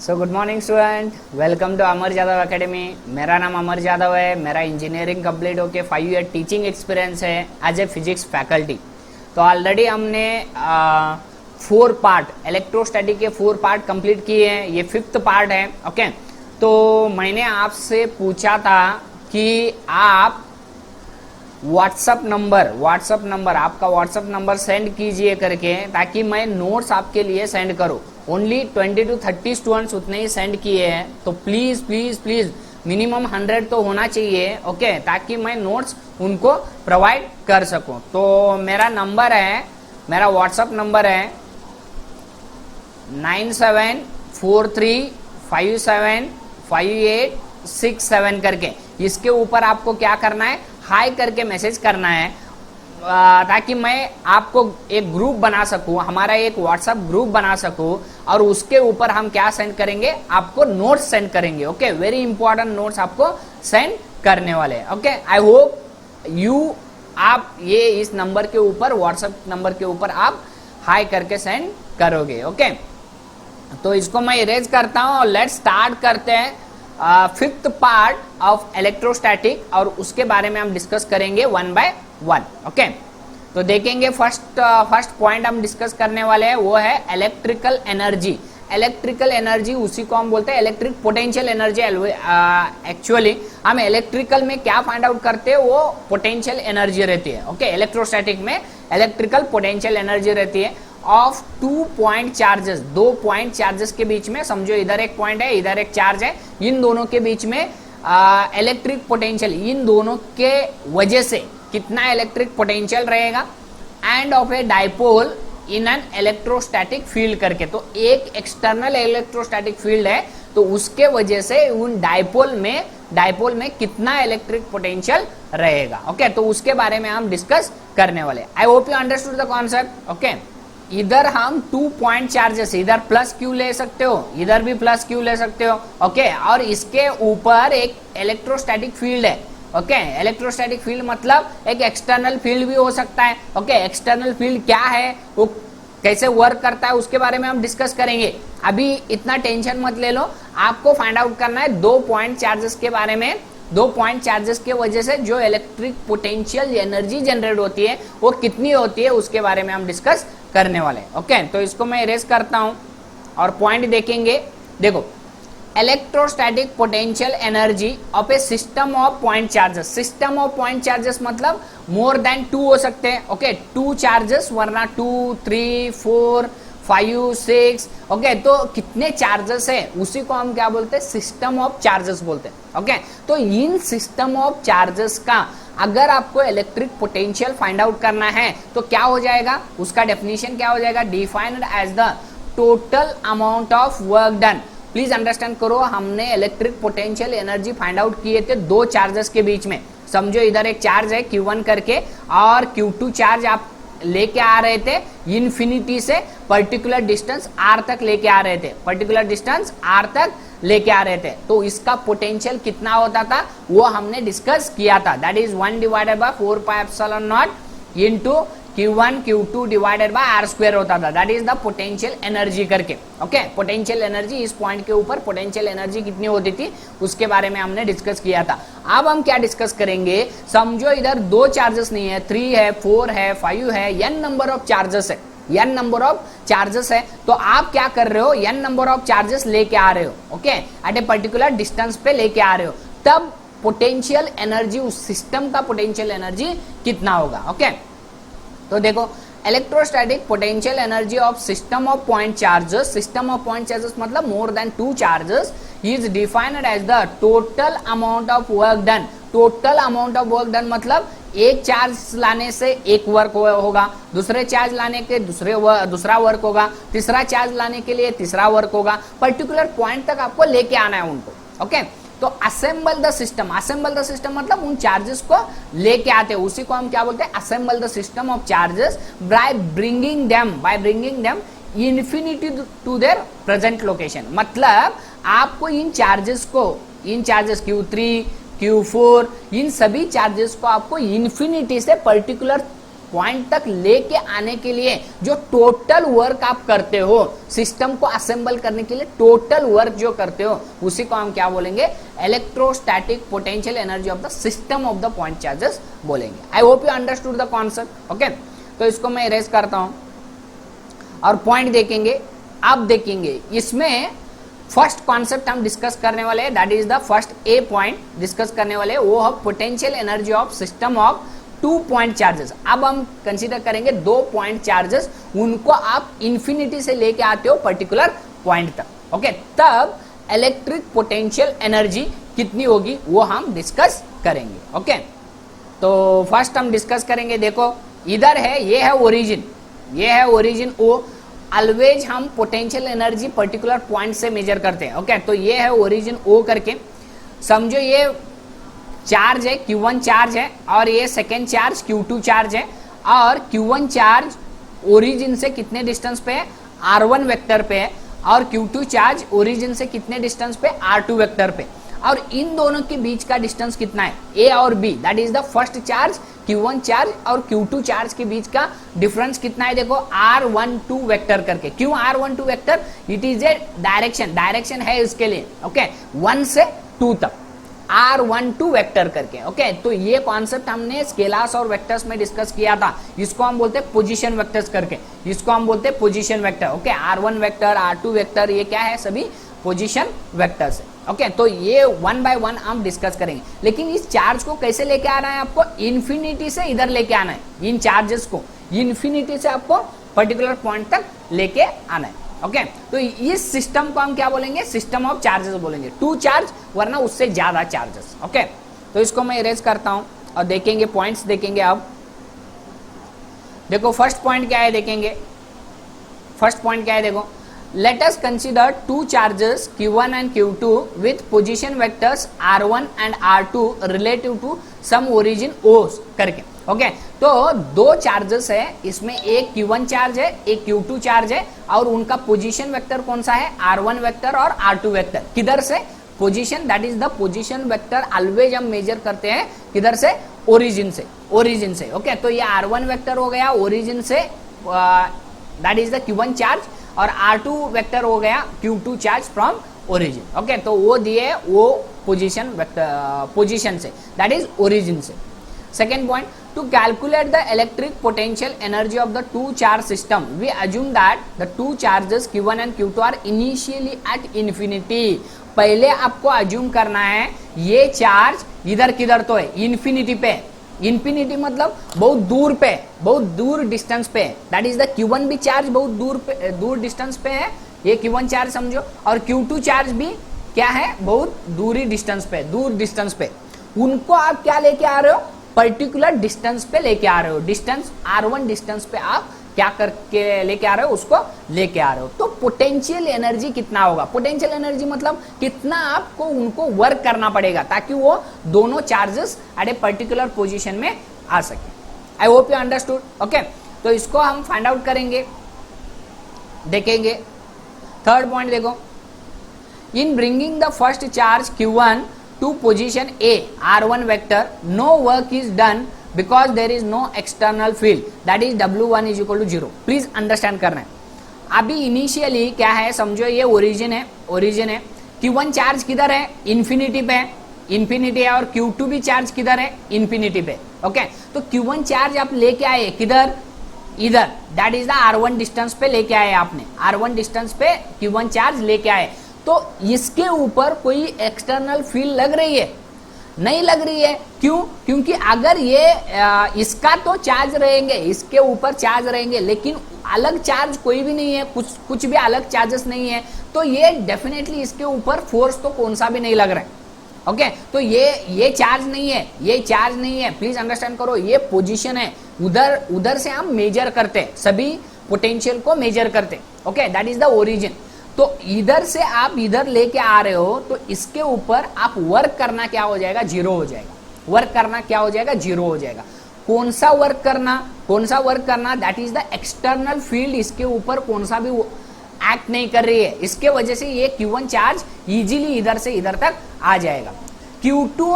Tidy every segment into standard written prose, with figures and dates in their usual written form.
So good morning student, welcome to Amar Yadav academy. मेरा नाम अमर यादव है। मेरा इंजीनियरिंग कंप्लीट होके 5 ईयर टीचिंग एक्सपीरियंस है एज ए फिजिक्स फैकल्टी। तो ऑलरेडी हमने 4 पार्ट इलेक्ट्रोस्टैटिक के 4 पार्ट कंप्लीट किए हैं। ये 5th पार्ट है। ओके, तो मैंने आपसे पूछा था कि आप व्हाट्सअप नंबर आपका व्हाट्सअप नंबर सेंड कीजिए करके, ताकि मैं नोट्स आपके लिए सेंड करूं। ओनली 20 to 30 स्टूडेंट्स उतने ही सेंड किए हैं, तो प्लीज प्लीज प्लीज मिनिमम 100 तो होना चाहिए। ओके, ताकि मैं नोट्स उनको प्रोवाइड कर सकूं। तो मेरा व्हाट्सअप नंबर है 9743575867 करके। इसके ऊपर आपको क्या करना है, हाई करके मैसेज करना है, ताकि मैं आपको एक ग्रुप बना सकूं, हमारा एक व्हाट्सएप ग्रुप बना सकूं, और उसके ऊपर हम क्या सेंड करेंगे, आपको नोट्स सेंड करेंगे। ओके, वेरी इंपॉर्टेंट नोट्स आपको सेंड करने वाले। ओके, आई होप आप ये इस नंबर के ऊपर, व्हाट्सएप नंबर के ऊपर आप हाई करके सेंड करोगे। ओके, तो इसको मैं इरेज करता हूं और लेट्स स्टार्ट करते हैं 5th पार्ट ऑफ इलेक्ट्रोस्टैटिक, और उसके बारे में हम डिस्कस करेंगे 1 by 1। ओके, तो देखेंगे फर्स्ट पॉइंट हम डिस्कस करने वाले हैं, वो है इलेक्ट्रिकल एनर्जी। इलेक्ट्रिकल एनर्जी उसी को हम बोलते हैं इलेक्ट्रिक पोटेंशियल एनर्जी। एक्चुअली हम इलेक्ट्रिकल में क्या फाइंड आउट करते हैं, वो पोटेंशियल एनर्जी रहती है। ओके, इलेक्ट्रोस्टैटिक में इलेक्ट्रिकल पोटेंशियल एनर्जी रहती है of 2 point charges. 2 point charges के बीच में, समझो इधर एक पॉइंट है, इधर एक चार्ज है, इन दोनों के बीच में इलेक्ट्रिक पोटेंशियल, इन दोनों के वजह से कितना इलेक्ट्रिक पोटेंशियल रहेगा, end of a dipole in N electrostatic field करके। तो एक एक्सटर्नल इलेक्ट्रोस्टैटिक फील्ड है, तो उसके वजह से उन डाइपोल में कितना इलेक्ट्रिक पोटेंशियल रहेगा। ओके, तो उसके बारे में हम डिस्कस करने वाले। आई hope you understood the concept. Okay, इधर हम 2 पॉइंट चार्जेस, इधर प्लस क्यू ले सकते हो, इधर भी प्लस क्यू ले सकते हो। ओके, और इसके ऊपर एक इलेक्ट्रोस्टैटिक फील्ड है। ओके, इलेक्ट्रोस्टैटिक फील्ड मतलब एक एक्सटर्नल फील्ड भी हो सकता है। ओके, एक्सटर्नल फील्ड क्या है, वो कैसे वर्क करता है, उसके बारे में हम डिस्कस करेंगे। अभी इतना टेंशन मत ले लो, आपको फाइंड आउट करना है 2 पॉइंट चार्जेस के बारे में। 2 पॉइंट चार्जेस के वजह से जो इलेक्ट्रिक पोटेंशियल एनर्जी जनरेट होती है वो कितनी होती है, उसके बारे में हम डिस्कस करने वाले। ओके, तो इसको मैं इरेज करता हूं और पॉइंट देखेंगे। देखो, electrostatic potential energy of a system of point charges. System of point charges मतलब मोर देन 2 हो सकते हैं। ओके, 2 चार्जेस, वरना 2, 3, 4, 5, 6। ओके, तो कितने चार्जेस है उसी को हम क्या बोलते हैं, सिस्टम ऑफ चार्जेस बोलते हैं। ओके, तो इन सिस्टम ऑफ चार्जेस का अगर आपको इलेक्ट्रिक पोटेंशियल फाइंड आउट करना है तो क्या हो जाएगा, उसका डेफिनेशन क्या हो जाएगा, defined as the total amount of work done. Please understand करो, हमने electric potential energy find out किए थे 2 चार्जेस के बीच में। समझो इधर एक चार्ज है Q1 करके, और Q2 चार्ज आप लेके आ रहे थे इन्फिनिटी से पर्टिकुलर डिस्टेंस r तक लेके आ रहे थे, पर्टिकुलर डिस्टेंस r तक लेके आ रहे थे। तो इसका पोटेंशियल कितना होता था वो हमने डिस्कस किया था, that is 1 divided by 4 pi epsilon not into Q1 Q2 divided bye r square होता था, that is the potential energy करके। ओके, पोटेंशियल एनर्जी, इस पॉइंट के ऊपर पोटेंशियल एनर्जी कितनी होती थी उसके बारे में हमने डिस्कस किया था। अब हम क्या डिस्कस करेंगे, समझो इधर 2 चार्जेस नहीं है, 3 है, 4 है, 5 है, n नंबर ऑफ चार्जेस है, n नंबर ऑफ चार्जेस है। तो आप क्या कर रहे हो, n नंबर ऑफ चार्जेस लेके आ रहे हो। Okay, at a particular distance पे लेके आ रहे हो, तब पोटेंशियल एनर्जी, उस सिस्टम का पोटेंशियल एनर्जी कितना होगा। ओके, तो देखो, electrostatic potential energy of system of point charges, system of point charges मतलब more than 2 charges, is defined as the total amount of work done. Total amount of work done मतलब एक charge लाने से एक work होगा, दूसरे charge लाने के दूसरा वर्क होगा, तीसरा चार्ज लाने के लिए तीसरा वर्क होगा, पर्टिकुलर पॉइंट तक आपको लेके आना है उनको। ओके, तो assemble the system, assemble the system मतलब उन चार्जेस को लेके आते हैं, उसी को हम क्या बोलते हैं, assemble the system of charges by bringing them infinity to their present location. मतलब आपको इन चार्जेस Q3 Q4 इन सभी चार्जेस को आपको इन्फिनिटी से पर्टिकुलर पॉइंट तक लेके आने के लिए जो टोटल वर्क आप करते हो, सिस्टम को असेंबल करने के लिए टोटल वर्क जो करते हो, उसी को हम क्या बोलेंगे, electrostatic potential energy of the system of the point charges बोलेंगे। I hope you understood the concept. Okay, तो इसको मैं इरेज करता हूं और पॉइंट देखेंगे। अब देखेंगे इसमें फर्स्ट कॉन्सेप्ट हम डिस्कस करने वाले हैं, that is the first A point discuss करने वाले हैं, वो है potential energy of system of 2 point charges. अब हम कंसीडर करेंगे 2 पॉइंट चार्जेस, उनको आप इंफिनिटी से लेके आते हो पर्टिकुलर पॉइंट तक। ओके, तब इलेक्ट्रिक पोटेंशियल एनर्जी कितनी होगी वो हम डिस्कस करेंगे। ओके, तो फर्स्ट हम डिस्कस करेंगे। देखो इधर है, ये है ओरिजिन, ये है ओरिजिन ओ। ऑलवेज हम पोटेंशियल एनर्जी पर्टिकुलर पॉइंट से मेजर करते हैं। ओके, तो ये है ओरिजिन ओ करके समझो, ये चार्ज है Q1 चार्ज है और ये सेकेंड चार्ज Q2 चार्ज है, और Q1 चार्ज ओरिजिन से कितने डिस्टेंस पे है, R1 वेक्टर पे है, और Q2 चार्ज ओरिजिन से कितने डिस्टेंस पे, R2 वेक्टर पे। और इन दोनों के बीच का डिस्टेंस कितना है, A और B, that is the first charge Q1 charge और Q2 चार्ज के बीच का डिफरेंस कितना है, देखो R12 वेक्टर करके। क्यों R12 vector, it is a direction, direction है इसके लिए। ओके, 1 से 2 तक R12 वेक्टर करके। ओके, तो ये कॉन्सेप्ट हमने स्केलर्स और वेक्टर्स में डिस्कस किया था, इसको हम बोलते हैं पोजीशन वेक्टर्स करके, इसको हम बोलते हैं position vector. Okay, R1 vector, R2 vector, ये क्या है, सभी पोजीशन वेक्टर्स है। ओके, तो ये 1 बाय 1 हम डिस्कस करेंगे। लेकिन इस चार्ज को कैसे लेके आना है, आपको इन्फिनिटी से इधर लेके आना है, इन चार्जेस को इन्फिनिटी से आपको पर्टिकुलर पॉइंट तक लेके आना है। ओके, तो इस सिस्टम को हम क्या बोलेंगे, सिस्टम ऑफ चार्जेस बोलेंगे, 2 चार्ज वरना उससे ज्यादा चार्जेस। ओके, तो इसको मैं इरेज करता हूं और देखेंगे पॉइंट्स देखेंगे। अब देखो फर्स्ट पॉइंट क्या है, देखेंगे फर्स्ट पॉइंट क्या है। देखो, let us consider 2 charges Q1 and Q2 with position vectors R1 and R2 relative to some origin O करके। ओके, तो 2 चार्जेस है, इसमें एक Q1 चार्ज है, एक Q2 चार्ज है, और उनका पोजीशन वेक्टर कौन सा है, R1 वेक्टर और R2 वेक्टर। किधर से, position, that is the position vector always हम मेजर करते हैं किधर से, ओरिजिन से, ओरिजिन से। ओके, तो ये R1 वेक्टर हो गया ओरिजिन से, that is the Q1 charge, और R2 वेक्टर हो गया Q2 charge from origin. Okay, तो वो दिए वो पोजीशन वेक्टर, पोजीशन से, दैट इज ओरिजिन से। Second point, to calculate the electric potential energy of the 2 charge system we assume that the 2 charges Q1 and Q2 are initially at infinity. पहले आपको assume करना है ये charge इधर किधर तो है, इन्फिनिटी पे। इन्फिनिटी मतलब बहुत दूर पे, बहुत दूर डिस्टेंस पे, दैट इज द Q1 भी चार्ज बहुत दूर पे, दूर डिस्टेंस पे है, ये Q1 चार्ज समझो, और Q2 चार्ज भी क्या है, बहुत दूरी डिस्टेंस पे, दूर डिस्टेंस पे। उनको आप क्या लेके आ रहे हो, पर्टिकुलर डिस्टेंस पे लेके आ रहे हो, डिस्टेंस R1 डिस्टेंस पे आप क्या करके लेके आ रहे हो, उसको लेके आ रहे हो। तो पोटेंशियल एनर्जी कितना होगा, पोटेंशियल एनर्जी मतलब कितना आपको उनको वर्क करना पड़ेगा ताकि वो दोनों charges at a particular position में आ सके। I hope you understood. Okay, तो इसको हम फाइंड आउट करेंगे, देखेंगे। थर्ड पॉइंट देखो, in bringing the first charge Q1 to position A R1 vector, no work is done because there is no external field, that is W1 is equal to 0। Please understand करना है। अभी initially क्या है, समझो ये origin है, origin है, Q1 charge किधर है, इन्फिनिटी पे, इन्फिनिटी है, और Q2 भी चार्ज किधर है, इन्फिनिटी पे। ओके, तो Q1 चार्ज आप लेके आए किधर, इधर, that is the R1 distance पे लेके आए आपने, R1 डिस्टेंस पे Q1 चार्ज लेके आए। तो इसके ऊपर कोई एक्सटर्नल फील्ड लग रही है, नहीं लग रही है। क्यों, क्योंकि अगर ये इसका तो चार्ज रहेंगे, इसके ऊपर चार्ज रहेंगे, लेकिन अलग चार्ज कोई भी नहीं है, कुछ भी अलग चार्जेस नहीं है, तो ये डेफिनेटली इसके ऊपर फोर्स तो कौन सा भी नहीं लग रहा है। ओके, तो ये चार्ज नहीं है, ये चार्ज नहीं है, प्लीज अंडरस्टैंड करो, ये पोजीशन है, उधर से हम मेजर करते, सभी पोटेंशियल को मेजर करते। Okay, that is the origin. तो इधर से आप इधर लेके आ रहे हो, तो इसके ऊपर आप वर्क करना क्या हो जाएगा, 0 हो जाएगा। वर्क करना क्या हो जाएगा, 0 हो जाएगा। कौन सा वर्क करना, कौन सा वर्क करना, that is the external field, इसके ऊपर कौन सा भी एक्ट नहीं कर रही है, इसके वजह से ये Q1 चार्ज इजीली इधर से इधर तक आ जाएगा। Q2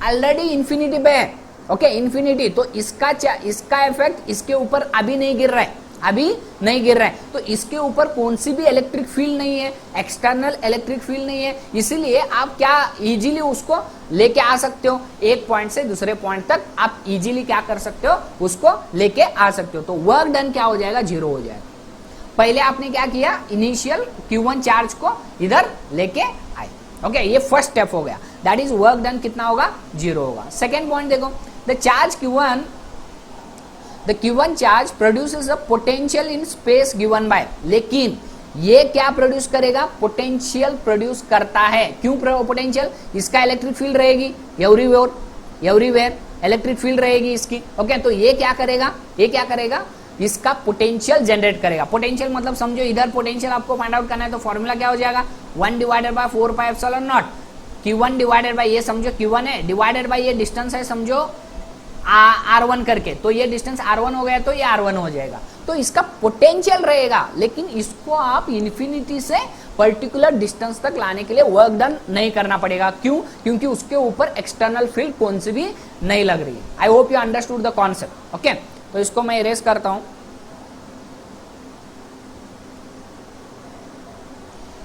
ऑलरेडी इंफिनिटी पे है, ओके इन्फिनिटी, तो इसका इफेक्ट इसके ऊपर अभी नहीं गिर रहा है, अभी नहीं गिर रहा है, तो इसके ऊपर कौन सी भी इलेक्ट्रिक फील्ड नहीं है, एक्सटर्नल इलेक्ट्रिक फील्ड नहीं है, इसीलिए आप क्या इजीली उसको लेके आ सकते हो, एक पॉइंट से दूसरे पॉइंट तक आप इजीली क्या कर सकते हो, उसको लेके आ सकते हो। तो वर्क डन क्या हो जाएगा, 0 हो जाएगा। पहले आपने क्या किया, इनिशियल Q1 चार्ज को इधर लेके आए, ओके ये फर्स्ट स्टेप हो गया, दैट इज वर्क डन कितना होगा, 0 होगा। सेकेंड पॉइंट देखो, the charge Q1 charge produces a potential in space given by, लेकिन ये क्या प्रोड्यूस करेगा, पोटेंशियल प्रोड्यूस करता है। क्यों पोटेंशियल, इसका इलेक्ट्रिक फील्ड रहेगी एवरीवेयर इलेक्ट्रिक फील्ड रहेगी इसकी, ओके तो ये क्या करेगा, इसका पोटेंशियल जनरेट करेगा। पोटेंशियल मतलब समझो इधर पोटेंशियल आपको फाइंड आउट करना है, तो फॉर्मूला क्या हो जाएगा, 1/4πε0 Q1 डिवाइडेड बाय ये समझो Q1 है, डिवाइडेड बाय ये डिस्टेंस है समझो R1 करके, तो ये डिस्टेंस R1 हो गया, तो ये R1 हो जाएगा। तो इसका पोटेंशियल रहेगा, लेकिन इसको आप इन्फिनिटी से पर्टिकुलर डिस्टेंस तक लाने के लिए वर्क डन नहीं करना पड़ेगा। क्यों, क्योंकि उसके ऊपर एक्सटर्नल फील्ड कौन सी भी नहीं लग रही है। आई hope you understood the concept, okay तो इसको मैं इरेज करता हूं।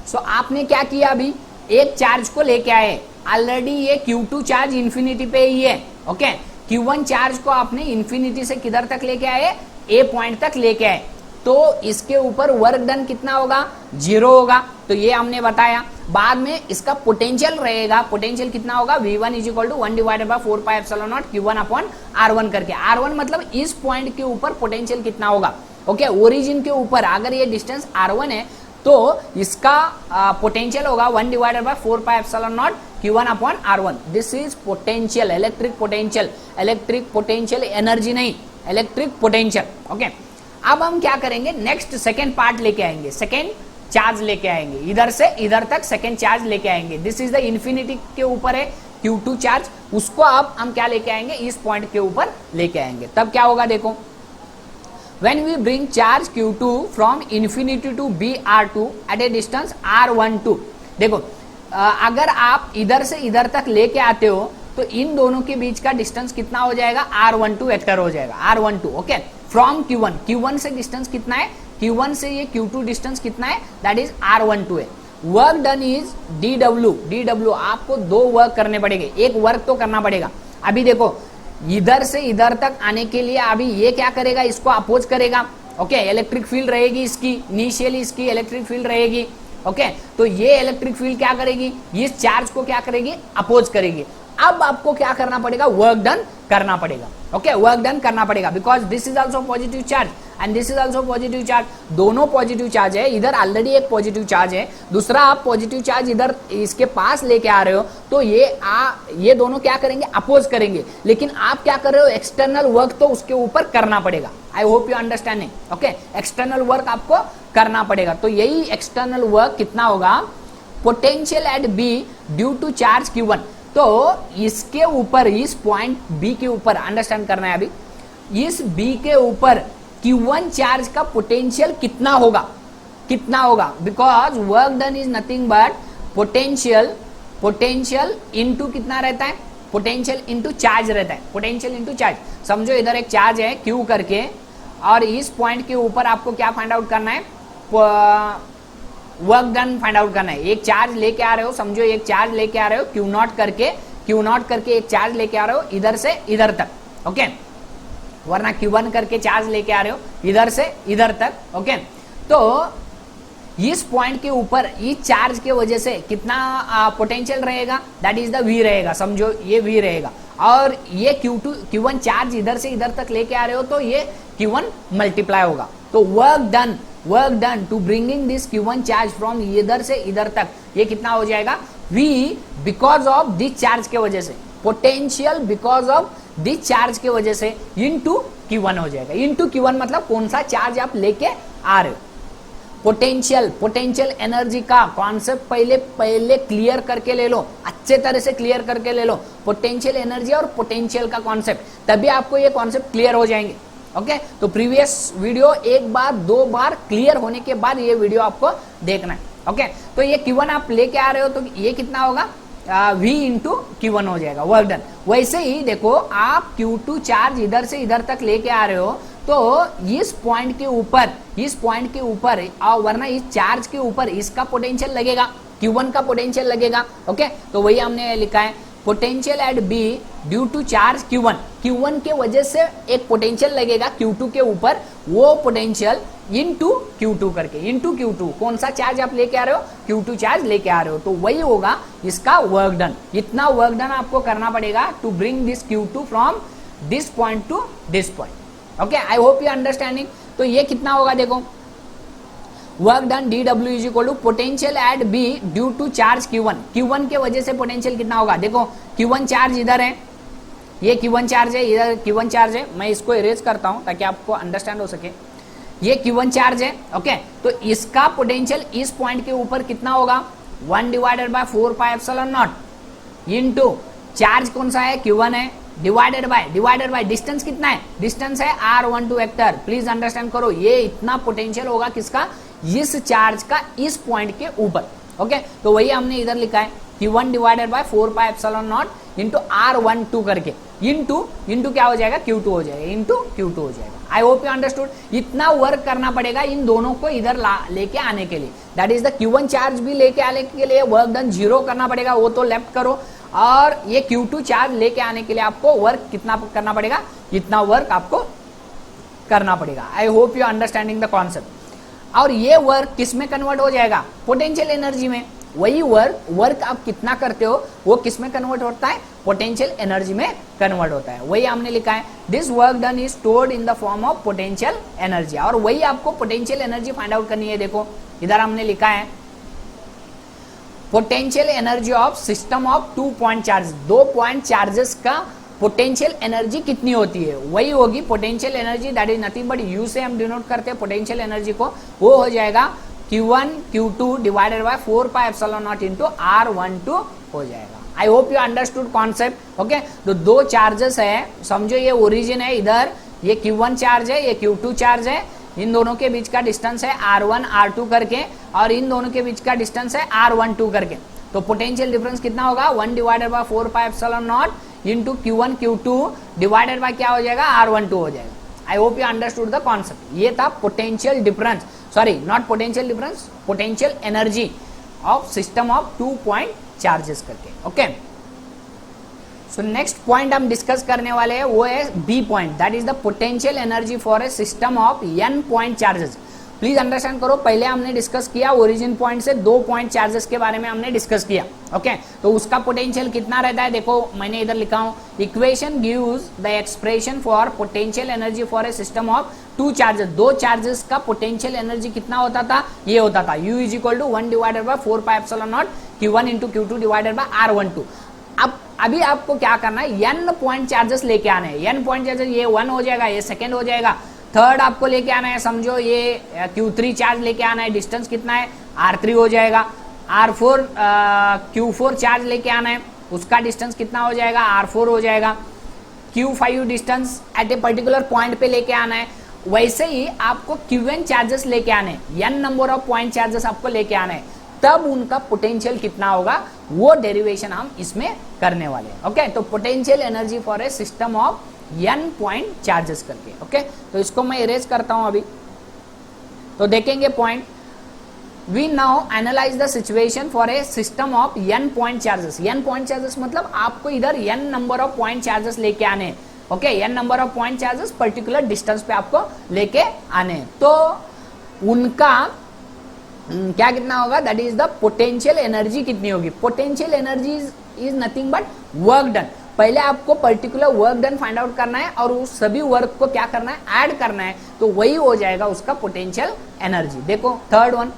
सो आपने क्या किया, अभी एक चार्ज को लेके आए, ऑलरेडी ये Q2 चार्ज इन्फिनिटी पे ही है, ओके Q1 चार्ज को आपने इन्फिनिटी से किधर तक लेके आए, ए पॉइंट तक लेके आए, तो इसके ऊपर वर्क डन कितना होगा, 0 होगा, तो ये हमने बताया। बाद में इसका पोटेंशियल रहेगा, पोटेंशियल कितना होगा, V1 = 1/4πε0 Q1/R1 करके, R1 मतलब इस पॉइंट के ऊपर पोटेंशियल कितना होगा, ओके ओरिजिन के ऊपर अगर ये डिस्टेंस R1 है तो इसका पोटेंशियल होगा 1/4πε0 Q1/R1। This is potential, electric potential energy नहीं, इलेक्ट्रिक पोटेंशियल, ओके अब हम क्या करेंगे, नेक्स्ट सेकेंड पार्ट लेके आएंगे, सेकेंड चार्ज लेके आएंगे, इधर से इधर तक सेकेंड चार्ज लेके आएंगे। दिस इज द इन्फिनिटी के ऊपर है Q2 चार्ज, उसको अब हम क्या लेके आएंगे, इस पॉइंट के ऊपर लेके आएंगे। तब क्या होगा देखो, when we bring charge Q2 from infinity to BR2 at a distance R12, देखो अगर आप इधर से इधर तक लेके आते हो तो इन दोनों के बीच का डिस्टेंस कितना हो जाएगा, R12 वेक्टर हो जाएगा, R12 ओके फ्रॉम Q1 से डिस्टेंस कितना है, Q1 से ये Q2 डिस्टेंस कितना है, दैट इज R12 है। वर्क डन इज DW, आपको 2 वर्क करने पड़ेंगे, एक वर्क तो करना पड़ेगा। अभी देखो इधर से इधर तक आने के लिए अभी ये क्या करेगा, इसको अपोज करेगा, ओके इलेक्ट्रिक फील्ड रहेगी इसकी, इनिशियली इसकी इलेक्ट्रिक फील्ड रहेगी, ओके तो ये इलेक्ट्रिक फील्ड क्या करेगी, इस चार्ज को क्या करेगी, अपोज करेगी। अब आपको क्या करना पड़ेगा, वर्क डन करना पड़ेगा, ओके वर्क डन करना पड़ेगा, because this is also positive charge and this is also positive charge, दोनों पॉजिटिव चार्ज है, इधर ऑलरेडी एक पॉजिटिव चार्ज है, दूसरा आप पॉजिटिव चार्ज इधर इसके पास लेके आ रहे हो, तो ये दोनों क्या करेंगे, अपोज करेंगे, लेकिन आप क्या कर रहे हो, एक्सटर्नल वर्क तो उसके ऊपर करना पड़ेगा। I hope you understanding, okay external work आपको करना पड़ेगा। तो यही एक्सटर्नल वर्क कितना होगा, potential at B due to charge Q1, तो इसके ऊपर, इस पॉइंट बी के ऊपर अंडरस्टैंड करना है, अभी इस बी के ऊपर Q1 चार्ज का पोटेंशियल कितना होगा, because work done is nothing but potential into कितना रहता है, पोटेंशियल इनटू चार्ज रहता है, पोटेंशियल इनटू चार्ज। समझो इधर एक चार्ज है Q करके, और इस पॉइंट के ऊपर आपको क्या फाइंड आउट करना है, वर्क डन फाइंड आउट करना है। एक चार्ज लेके आ रहे हो, समझो एक चार्ज लेके आ रहे हो Q0 करके एक चार्ज लेके आ रहे हो इधर से इधर तक, ओके वरना Q1 करके चार्ज लेके आ रहे हो इधर से इधर तक, ओके तो इस पॉइंट के ऊपर इस चार्ज के वजह से कितना पोटेंशियल रहेगा, दैट इज द V रहेगा, समझो ये V रहेगा, और ये Q1 चार्ज इधर से इधर तक लेके आ रहे हो तो ये Q1 मल्टीप्लाई होगा। तो work done to bringing this Q1 charge from इधर से इधर तक, ये कितना हो जाएगा, V because of this charge के वजह से, potential because of this charge के वजह से इनटू Q1 हो जाएगा। इनटू Q1 मतलब कौन सा चार्ज आप लेके आ रहे हो। पोटेंशियल एनर्जी का कॉन्सेप्ट पहले क्लियर करके ले लो, अच्छे तरह से क्लियर करके ले लो, पोटेंशियल एनर्जी और पोटेंशियल का कॉन्सेप्ट, तभी आपको ये कॉन्सेप्ट क्लियर हो जाएंगे, ओके तो प्रीवियस वीडियो एक बार 2 बार क्लियर होने के बाद ये वीडियो आपको देखना है, ओके तो ये Q1 आप लेके आ रहे हो तो ये कितना होगा, V इंटू Q1 हो जाएगा वर्क डन। वैसे ही देखो आप Q2 चार्ज इधर से इधर तक लेके आ रहे हो तो इस पॉइंट के ऊपर और वरना इस चार्ज के ऊपर इसका पोटेंशियल लगेगा, Q1 का पोटेंशियल लगेगा। ओके, तो वही हमने लिखा है potential at B due to charge Q1 के वजह से एक पोटेंशियल लगेगा Q2 के ऊपर, वो पोटेंशियल इनटू Q2 करके, इनटू Q2 कौन सा चार्ज आप लेके आ रहे हो, Q2 चार्ज लेके आ रहे हो, तो वही होगा इसका वर्क डन। इतना वर्क डन आपको करना पड़ेगा to bring this Q2 from this point to this point. Okay, I hope you understanding. तो ये कितना होगा देखो, work done dW is equal to potential at B due to charge Q1 के वजह से पोटेंशियल कितना होगा, देखो Q1 चार्ज इधर है, ये Q1 चार्ज है, इधर Q1 चार्ज है, मैं इसको इरेज करता हूं ताकि आपको अंडरस्टैंड हो सके। ये Q1 चार्ज है, ओके, तो इसका पोटेंशियल इस पॉइंट के ऊपर कितना होगा, 1 divided by 4 pi epsilon not into charge कौन सा है, Q1 है, डिवाइडेड बाय डिस्टेंस कितना है, डिस्टेंस है R12 वेक्टर। प्लीज अंडरस्टैंड करो, ये इतना पोटेंशियल होगा किसका, इस चार्ज का इस पॉइंट के ऊपर। ओके, तो वही हमने इधर लिखा है Q1 divided by 4 pi epsilon naught into R12 करके, इंटू क्या हो जाएगा, Q2 हो जाएगा, इंटू Q2 हो जाएगा। I hope you understood. इतना वर्क करना पड़ेगा इन दोनों को इधर लेके आने के लिए, that is the Q1 charge भी लेके आने के लिए वर्क डन 0 करना पड़ेगा, वो तो लेफ्ट करो, और ये Q2 चार्ज लेके आने के लिए आपको वर्क कितना करना पड़ेगा, इतना वर्क आपको करना पड़ेगा। I hope you understanding the concept. और ये वर्क किस में कन्वर्ट हो जाएगा, पोटेंशियल एनर्जी में। वही वर्क आप कितना करते हो वो किस में कन्वर्ट होता है, पोटेंशियल एनर्जी में कन्वर्ट होता है। वही हमने लिखा है this work done is stored in the form of potential energy, और वही आपको पोटेंशियल एनर्जी फाइंड आउट करनी है। देखो इधर हमने लिखा है potential energy of system of 2 point charge, 2 point charges का पोटेंशियल एनर्जी कितनी होती है, वही होगी potential energy, that is nothing but you से हम डिनोट करते हैं पोटेंशियल एनर्जी को, वो हो जाएगा Q1 Q2 divided by 4 pi epsilon not into R12 हो जाएगा। I hope you understood concept. Okay, तो दो चार्जेस है, समझो ये ओरिजिन है, इधर ये Q1 चार्ज है, ये Q2 चार्ज है, इन दोनों के बीच का डिस्टेंस है R1 R2 करके, और इन दोनों के बीच का डिस्टेंस है R12 करके। तो पोटेंशियल डिफरेंस कितना होगा, 1 divided by 4 pi epsilon naught into Q1 Q2 divided by क्या हो जाएगा, R12 हो जाएगा। I hope you understood the concept. ये था potential difference, sorry not potential difference, potential energy of system of 2 point charges करके। ओके, सो नेक्स्ट पॉइंट हम discuss करने वाले हैं वो है B point, that is the potential energy for a system of n point charges. Please understand करो, पहले हमने डिस्कस किया ओरिजिन पॉइंट से 2 पॉइंट चार्जेस के बारे में हमने डिस्कस किया। ओके, तो उसका पोटेंशियल कितना रहता है, देखो मैंने इधर लिखा हूं, equation gives the expression for potential energy for a system of 2 charges, 2 charges का पोटेंशियल एनर्जी कितना होता था, ये होता था U is equal to 1 divided by 4 pi epsilon naught Q1 into Q2 divided by R12। अब अभी आपको क्या करना है, n पॉइंट चार्जेस लेके आने हैं, n पॉइंट चार्जेस, ये 1 हो जाएगा, ये सेकंड हो जाएगा, थर्ड आपको लेके आना है, समझो ये Q3 चार्ज लेके आना है, डिस्टेंस कितना है R3 हो जाएगा, R4 Q4 चार्ज लेके आना है, उसका डिस्टेंस कितना हो जाएगा, R4 हो जाएगा, Q5 distance at a particular point पे लेके आना है। वैसे ही आपको Qn चार्जेस लेके आने हैं, n number of point charges आपको लेके आने हैं, तब उनका पोटेंशियल कितना होगा वो डेरिवेशन हम इसमें करने वाले हैं। ओके, तो potential energy for a system of n point charges करके। ओके, तो इसको मैं इरेज करता हूं अभी, तो देखेंगे point, we now analyse the situation for a system of n point charges. n point charges मतलब आपको इधर n number of point charges लेके आने हैं। Okay, n number of point charges particular distance पे आपको लेके आने हैं, तो उनका क्या कितना होगा, that is the potential energy कितनी होगी। Potential energy is nothing but work done. पहले आपको particular work done find out करना है और उस सभी वर्क को क्या करना है, ऐड करना है, तो वही हो जाएगा उसका पोटेंशियल एनर्जी। देखो third one,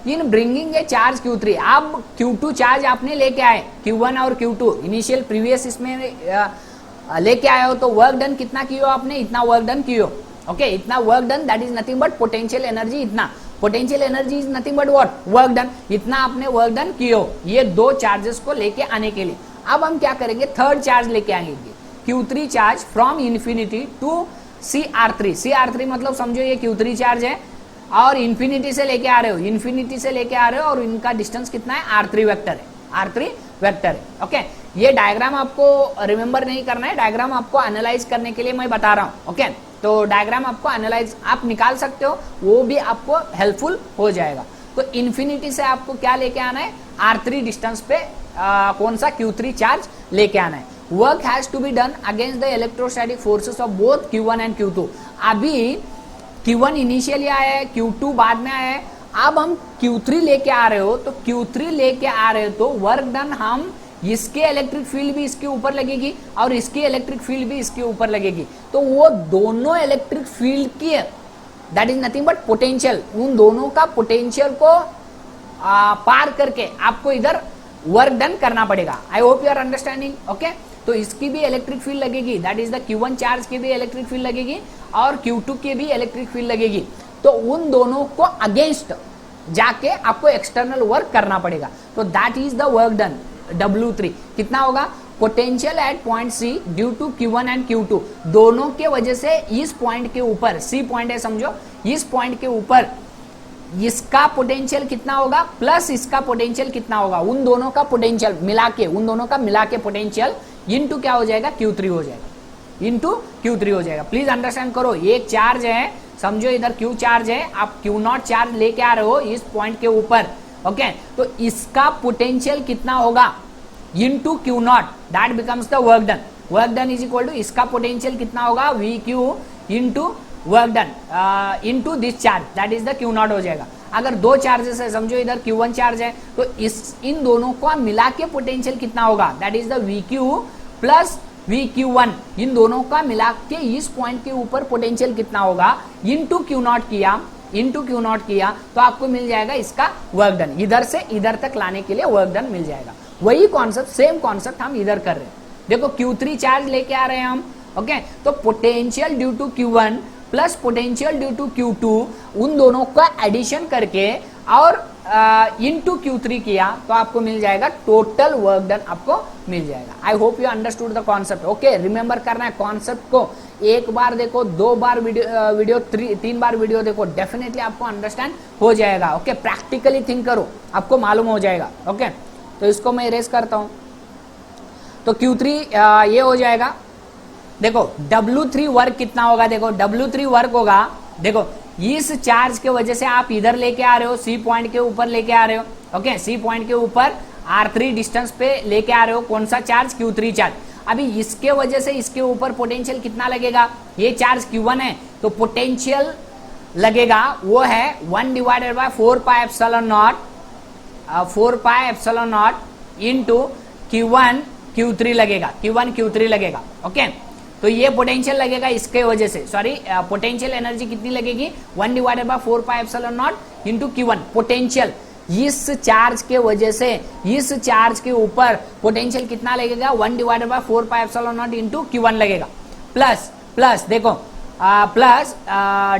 in bringing a charge Q3, अब Q2 चार्ज आपने लेके आए, Q1 और Q2 इनिशियल प्रीवियस इसमें लेके आए हो, तो वर्क डन कितना किया आपने, इतना वर्क डन किया। ओके, इतना work done, that is nothing but potential energy, इतना potential energy is nothing but what, work done, इतना आपने वर्क डन किया ये 2 चार्जेस को लेके आने के लिए। अब हम क्या करेंगे, थर्ड चार्ज लेके आएंगे, Q3 charge from infinity to CR3। CR3 मतलब समझो ये Q3 चार्ज है और इन्फिनिटी से लेके आ रहे हो, इन्फिनिटी से लेके आ रहे हो, और इनका डिस्टेंस कितना है, R3 वेक्टर है। R3 वेक्टर है। ओके, ये डायग्राम आपको रिमेंबर नहीं करना है, डायग्राम आपको एनालाइज करने के लिए मैं बता रहा हूं। ओके, तो डायग्राम आपको एनालाइज आप निकाल सकते हो, वो भी आपको हेल्पफुल हो जाएगा। तो इन्फिनिटी से आपको क्या लेके आना है, R3 डिस्टेंस पे कौन सा Q3 चार्ज लेके आना है। Work has to be done against the electrostatic forces of both Q1 and Q2। अभी Q1 इनिशियली आया है, Q2 बाद में आया है, अब हम Q3 लेके आ रहे हो, तो Q3 लेके आ रहे हो तो वर्क डन हम इसके इलेक्ट्रिक फील्ड भी इसके ऊपर लगेगी और इसकी इलेक्ट्रिक फील्ड भी इसके ऊपर लगेगी, तो वो दोनों इलेक्ट्रिक फील्ड की that is nothing but potential, उन दोनों का पोटेंशियल को पार करके आपको इधर वर्क डन करना पड़ेगा। I hope you are understanding. Okay, तो इसकी भी इलेक्ट्रिक फील्ड लगेगी, that is the Q1 charge की भी इलेक्ट्रिक फील्ड लगेगी और Q2 की भी इलेक्ट्रिक फील्ड लगेगी, तो उन दोनों को अगेंस्ट जाके आपको एक्सटर्नल वर्क करना पड़ेगा। तो that is the work done W3 कितना होगा, potential at point C due to Q1 and Q2, दोनों के वजह से इस पॉइंट के ऊपर, C पॉइंट है समझो, इस पॉइंट के ऊपर इसका पोटेंशियल कितना होगा प्लस इसका पोटेंशियल कितना होगा, उन दोनों का पोटेंशियल मिला के, उन दोनों का मिला के पोटेंशियल इनटू क्या हो जाएगा, Q3 हो जाएगा, इनटू Q3 हो जाएगा। प्लीज अंडरस्टैंड करो, एक चार्ज है समझो, इधर Q चार्ज है, आप Q0 चार्ज लेके आ रहे हो इस पॉइंट के ऊपर। ओके, तो इसका पोटेंशियल कितना होगा into Q0, that becomes the work done. Work done is equal to इसका पोटेंशियल कितना होगा VQ into work done into this charge, that is the Q0 हो जाएगा। अगर दो चार्जेस है समझो, इधर Q1 चार्ज है, तो इन दोनों को मिला के पोटेंशियल कितना होगा, that is the VQ plus VQ1, इन दोनों का मिला के इस पॉइंट के ऊपर पोटेंशियल कितना होगा इनटू Q0 किया, इनटू Q0 किया तो आपको मिल जाएगा इसका वर्क डन। इधर से इधर तक लाने के लिए वर्क डन मिल जाएगा। वही कॉन्सेप्ट, सेम कॉन्सेप्ट हम इधर कर रहे हैं। देखो Q3 चार्ज लेके आ रहे हैं हम। ओके, तो potential due to Q1 plus potential due to Q2, उन दोनों का एडिशन करके और इनटू Q3 किया तो आपको मिल जाएगा टोटल वर्क डन, आपको मिल जाएगा। I hope you understood the concept. Okay, remember करना है कॉन्सेप्ट को, एक बार देखो, दो बार वीडियो तीन बार वीडियो देखो, डेफिनेटली आपको अंडरस्टैंड हो जाएगा। ओके, प्रैक्टिकली थिंक करो, आपको मालूम हो जाएगा। ओके, तो इसको मैं इरेज करता हूं, तो Q3 ये हो जाएगा। देखो W3 वर्क कितना होगा, देखो W3 वर्क होगा, देखो इस चार्ज के वजह से आप इधर लेके आ रहे हो, C पॉइंट के ऊपर लेके आ रहे हो। ओके, C पॉइंट के ऊपर R3 डिस्टेंस पे लेके आ रहे हो, कौन सा चार्ज, Q3 चार्ज। अभी इसके वजह से इसके ऊपर पोटेंशियल कितना लगेगा, ये चार्ज Q1 है, तो पोटेंशियल लगेगा वो है 1 divided by 4 pi epsilon not into Q1 Q3 लगेगा, Q1 Q3 लगेगा। ओके, तो ये पोटेंशियल लगेगा इसके वजह से, सॉरी पोटेंशियल एनर्जी कितनी लगेगी 1 divided by 4 pi epsilon not into Q1, potential इस चार्ज के वजह से इस चार्ज के ऊपर पोटेंशियल कितना लगेगा 1 divided by 4 pi epsilon not into Q1 लगेगा, प्लस देखो प्लस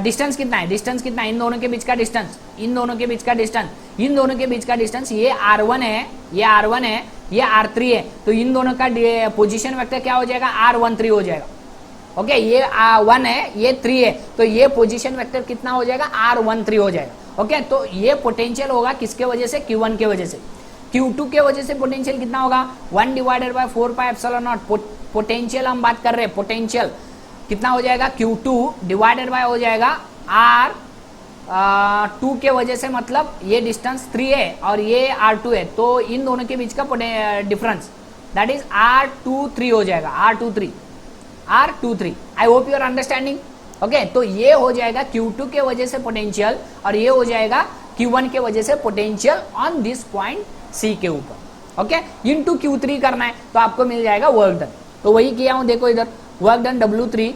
डिस्टेंस कितना है, डिस्टेंस कितना है, इन दोनों के बीच का डिस्टेंस, इन दोनों के बीच का डिस्टेंस, इन दोनों के बीच का डिस्टेंस, ये R1 है, ये R1 है, ये R3 है, तो इन दोनों का पोजीशन वेक्टर क्या हो जाएगा, R13 हो जाएगा। ओके, ये 1 है, ये 3 है, तो ये पोजीशन वेक्टर कितना हो जाएगा, R13 हो जाएगा। ओके, तो ये पोटेंशियल होगा किसके वजह से, Q1 के वजह से। Q2 के वजह से पोटेंशियल कितना होगा 1 divided by 4 pi epsilon not, potential हम बात कर रहे हैं, पोटेंशियल कितना हो जाएगा Q2 डिवाइडेड बाय हो जाएगा R2 के वजह से, मतलब ये डिस्टेंस 3 है और ये R2 है, तो इन दोनों के बीच का डिफरेंस दैट इज R23 हो जाएगा, R23। I hope you are understanding. Okay, तो ये हो जाएगा Q2 के वजह से पोटेंशियल और ये हो जाएगा Q1 के वजह से potential on this point C के ऊपर। ओके, इनटू Q3 करना है तो आपको मिल जाएगा वर्क डन। तो वही किया हूं, देखो इधर वर्क डन W3,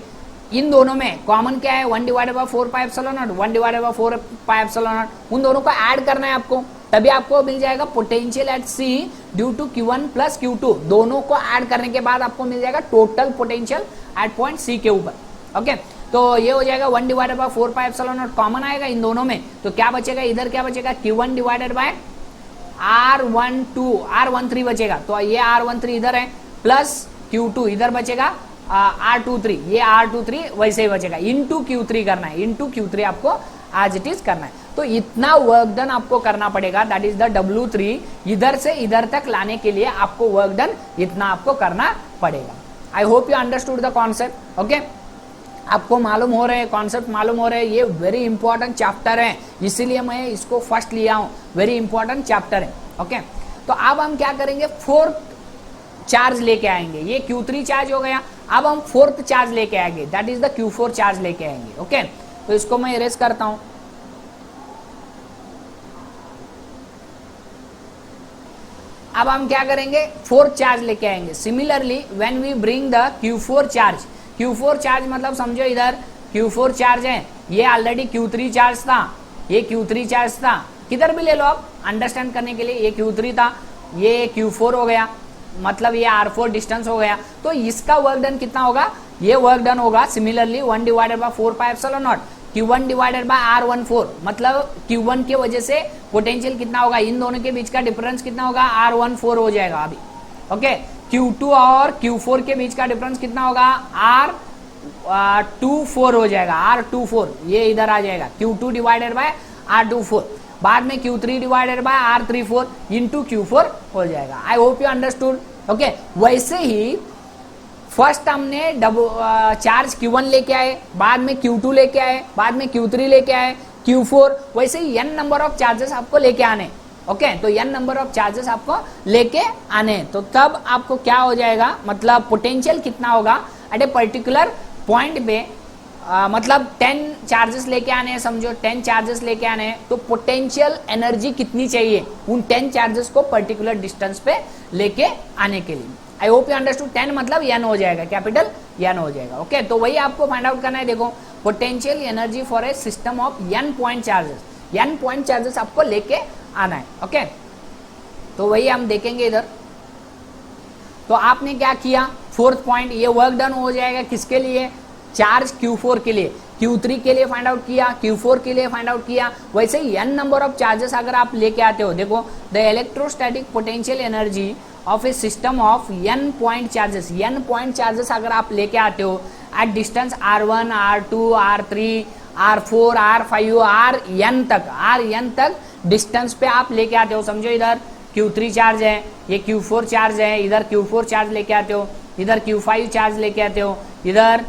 इन दोनों में कॉमन क्या है 1 divided by 4 pi epsilon not, 1 divided by 4 pi epsilon not, उन दोनों को ऐड करना है आपको, तभी आपको मिल जाएगा potential at C due to Q1 plus Q2, दोनों को ऐड करने के बाद आपको मिल जाएगा total potential at point C के ऊपर। ओके, तो ये हो जाएगा 1 divided by 4 pi epsilon not, common आएगा इन दोनों में, तो क्या बचेगा, इधर क्या बचेगा Q1 डिवाइडेड बाय R13 बचेगा, तो ये R13 इधर है, प्लस Q2 इधर बचेगा R23, ये R23 वैसे ही बचेगा, इनटू Q3 करना है, इनटू Q3 आपको एज इट इज करना है। तो इतना वर्क डन आपको करना पड़ेगा, दैट इज द W3। इधर से इधर तक लाने के लिए आपको वर्क डन इतना आपको करना पड़ेगा। I hope you understood the concept. Okay, आपको मालूम हो रहे हैं, कॉन्सेप्ट मालूम हो रहे हैं, ये वेरी इंपॉर्टेंट चैप्टर है, इसीलिए मैं इसको फर्स्ट लिया हूं, वेरी इंपॉर्टेंट चैप्टर है। ओके, तो अब हम क्या करेंगे, फोर्थ चार्ज लेके आएंगे। ये Q3 चार्ज हो गया, अब हम फोर्थ चार्ज लेके आएंगे, that is the Q4 charge लेके आएंगे। ओके, तो इसको मैं इरेज करता हूं। अब हम क्या करेंगे, फोर्थ चार्ज लेके आएंगे। Similarly when we bring the Q4 charge, Q4 charge मतलब समझो इधर Q4 चार्ज है, ये ऑलरेडी Q3 चार्ज था, ये Q3 चार्ज था, किधर भी ले लो आप अंडरस्टैंड करने के लिए, ये Q3 था, ये Q4 हो गया, मतलब ये R4 डिस्टेंस हो गया। तो इसका वर्क डन कितना होगा, ये वर्क डन होगा similarly 1 divided by 4 pi epsilon naught Q1 divided bye R14, मतलब Q1 के वजह से पोटेंशियल कितना होगा, इन दोनों के बीच का डिफरेंस कितना होगा, R14 हो जाएगा अभी। ओके, Q2 और Q4 के बीच का डिफरेंस कितना होगा, R24 हो जाएगा, R24 ये इधर आ जाएगा, Q2 डिवाइडेड बाय R24, बाद में Q3 divided by R34 into Q4 हो जाएगा। I hope you understood. Okay, वैसे ही फर्स्ट हमने चार्ज Q1 लेके आए, बाद में Q2 लेके आए, बाद में Q3 लेके आए, Q4, वैसे ही n नंबर ऑफ चार्जेस आपको लेके आने। ओके, तो n नंबर ऑफ चार्जेस आपको लेके आने, तो तब आपको क्या हो जाएगा, मतलब पोटेंशियल कितना होगा एट ए पर्टिकुलर पॉइंट पे, मतलब 10 चार्जेस लेके आने हैं, समझो 10 चार्जेस लेके आने हैं, तो पोटेंशियल एनर्जी कितनी चाहिए उन 10 चार्जेस को पर्टिकुलर डिस्टेंस पे लेके आने के लिए। आई होप यू अंडरस्टूड। 10 मतलब n हो जाएगा, कैपिटल n हो जाएगा। ओके, तो वही आपको फाइंड आउट करना है। देखो, potential energy for a system of n point charges, n point charges आपको लेके आना है। ओके, तो वही हम देखेंगे इधर। तो आपने क्या किया, फोर्थ पॉइंट, ये वर्क डन हो जाएगा किसके लिए, चार्ज Q4 के लिए, Q3 के लिए फाइंड आउट किया, Q4 के लिए फाइंड आउट किया। वैसे ही n नंबर ऑफ चार्जेस अगर आप लेके आते हो, देखो the electrostatic potential energy of a system of n point charges, n point charges अगर आप लेके आते हो at distance R1, R2, R3, R4, R5, Rn तक डिस्टेंस पे आप लेके आते हो। समझो इधर Q3 चार्ज है, ये Q4 चार्ज है, इधर Q4 चार्ज लेके आते हो, इधर Q5 चार्ज लेके आते हो, इधर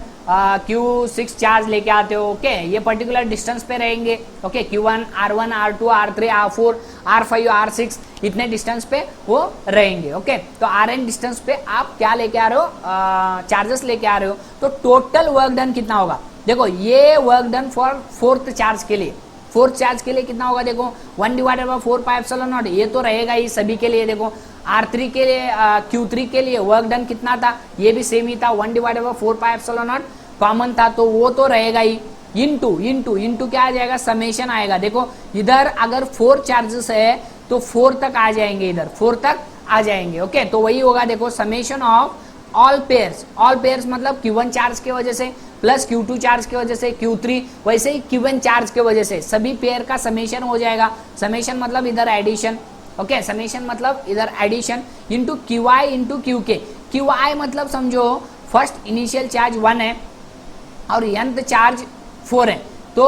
Q6 चार्ज लेके आते हो। ओके, ये पर्टिकुलर डिस्टेंस पे रहेंगे। Okay, Q1, R1, R2, R3, R4, R5, R6 इतने डिस्टेंस पे वो रहेंगे। ओके, तो Rn डिस्टेंस पे आप क्या लेके आ रहे हो, चार्जेस लेके आ रहे हो, तो टोटल वर्क डन कितना होगा। देखो, ये work done for fourth charge के लिए, फोर्थ चार्ज के लिए कितना होगा, देखो 1 divided by 4 pi epsilon not, ये तो रहेगा ही सभी के लिए। देखो R3 के लिए, Q3 के लिए वर्क डन कितना था, ये भी सेम ही था, 1 divided by 4 pi epsilon not common था, तो वो तो रहेगा ही। इनटू क्या आ जाएगा, समेशन आएगा। देखो इधर अगर 4 चार्जेस है तो 4 तक आ जाएंगे, इधर 4 तक आ जाएंगे। ओके, तो वही होगा, देखो समेशन ऑफ ऑल पेयर्स मतलब Q1 चार्ज के वजह से प्लस Q2 चार्ज के वजह से Q3, वैसे ही Q1 चार्ज के वजह से सभी पेयर का समेशन हो जाएगा। समेशन मतलब इधर एडिशन। ओके, समेशन मतलब इधर addition into QI into QK। QI मतलब समझो फर्स्ट इनिशियल चार्ज 1 है और nth चार्ज 4 है, तो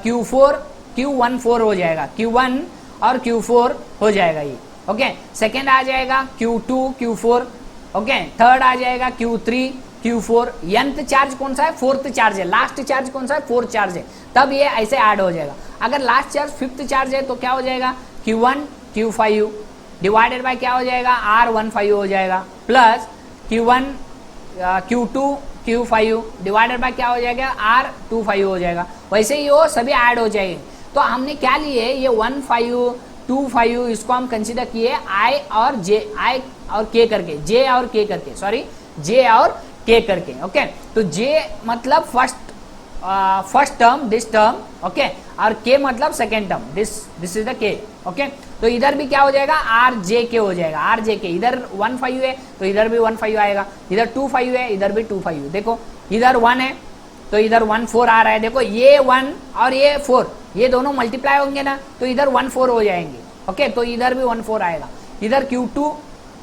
Q14 हो जाएगा, Q1 और Q4 हो जाएगा ये। ओके, सेकेंड आ जाएगा Q2 Q4, ओके, थर्ड आ जाएगा Q3 Q4, nth चार्ज कौन सा है, फोर्थ चार्ज है, लास्ट चार्ज कौन सा है, फोर्थ चार्ज है, तब ये ऐसे ऐड हो जाएगा। अगर लास्ट चार्ज फिफ्थ चार्ज है तो क्या हो जाएगा, Q1 Q5 डिवाइडेड बाय क्या हो जाएगा, R15 हो जाएगा, plus Q1 Q2 Q5 divided by क्या हो जाएगा, R25 हो जाएगा। वैसे ही वो सभी ऐड हो जाएंगे। तो हमने क्या लिए, ये 15 25 इसको हम कंसीडर किए I और K करके, J और K करके, सॉरी J और K करके। ओके, तो J मतलब first term, this term, okay, और K मतलब second term, this is the K। Okay, तो इधर भी क्या हो जाएगा, RJK हो जाएगा, RJK। इधर 15 है तो इधर भी 15 आएगा, इधर 25 है इधर भी 25। देखो इधर 1 है तो इधर 14 आ रहा है। देखो ये 1 और ये 4 ये दोनों मल्टीप्लाई होंगे ना, तो इधर 14 हो जाएंगे। ओके, तो इधर भी 14 आएगा, इधर Q2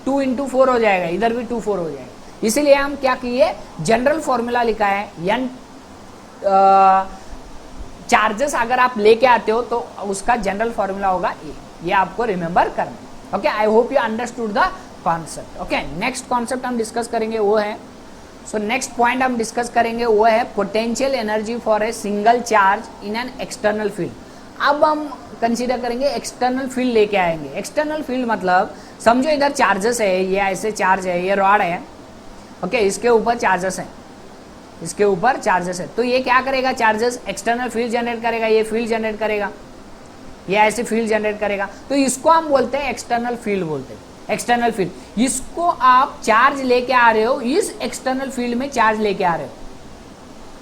2 इंटू 4 हो जाएगा, इधर भी 24 हो जाएगा। इसीलिए हम क्या किए, जनरल फॉर्मूला लिखा है, n चार्जेस अगर आप लेके आते हो तो उसका जनरल फॉर्मूला होगा ये आपको रिमेंबर करना है। Okay, I hope you understood the concept. Okay, next concept हम डिस्कस करेंगे वो है, सो नेक्स्ट पॉइंट हम डिस्कस करेंगे वो है potential energy for a single charge in an external field. अब हम कंसीडर करेंगे एक्सटर्नल फील्ड लेके आएंगे। एक्सटर्नल फील्ड मतलब समझो इधर चार्जेस है, ये ऐसे चार्ज है, ये रॉड है, ओके, इसके ऊपर चार्जेस है, इसके ऊपर चार्जेस है, तो ये क्या करेगा, चार्जेस एक्सटर्नल फील्ड जनरेट करेगा, ये फील्ड जनरेट करेगा, ये ऐसे फील्ड जनरेट करेगा, तो इसको हम बोलते हैं एक्सटर्नल फील्ड बोलते हैं। एक्सटर्नल फील्ड, इसको आप चार्ज लेके आ रहे हो, इस एक्सटर्नल फील्ड में चार्ज लेके आ रहे हो,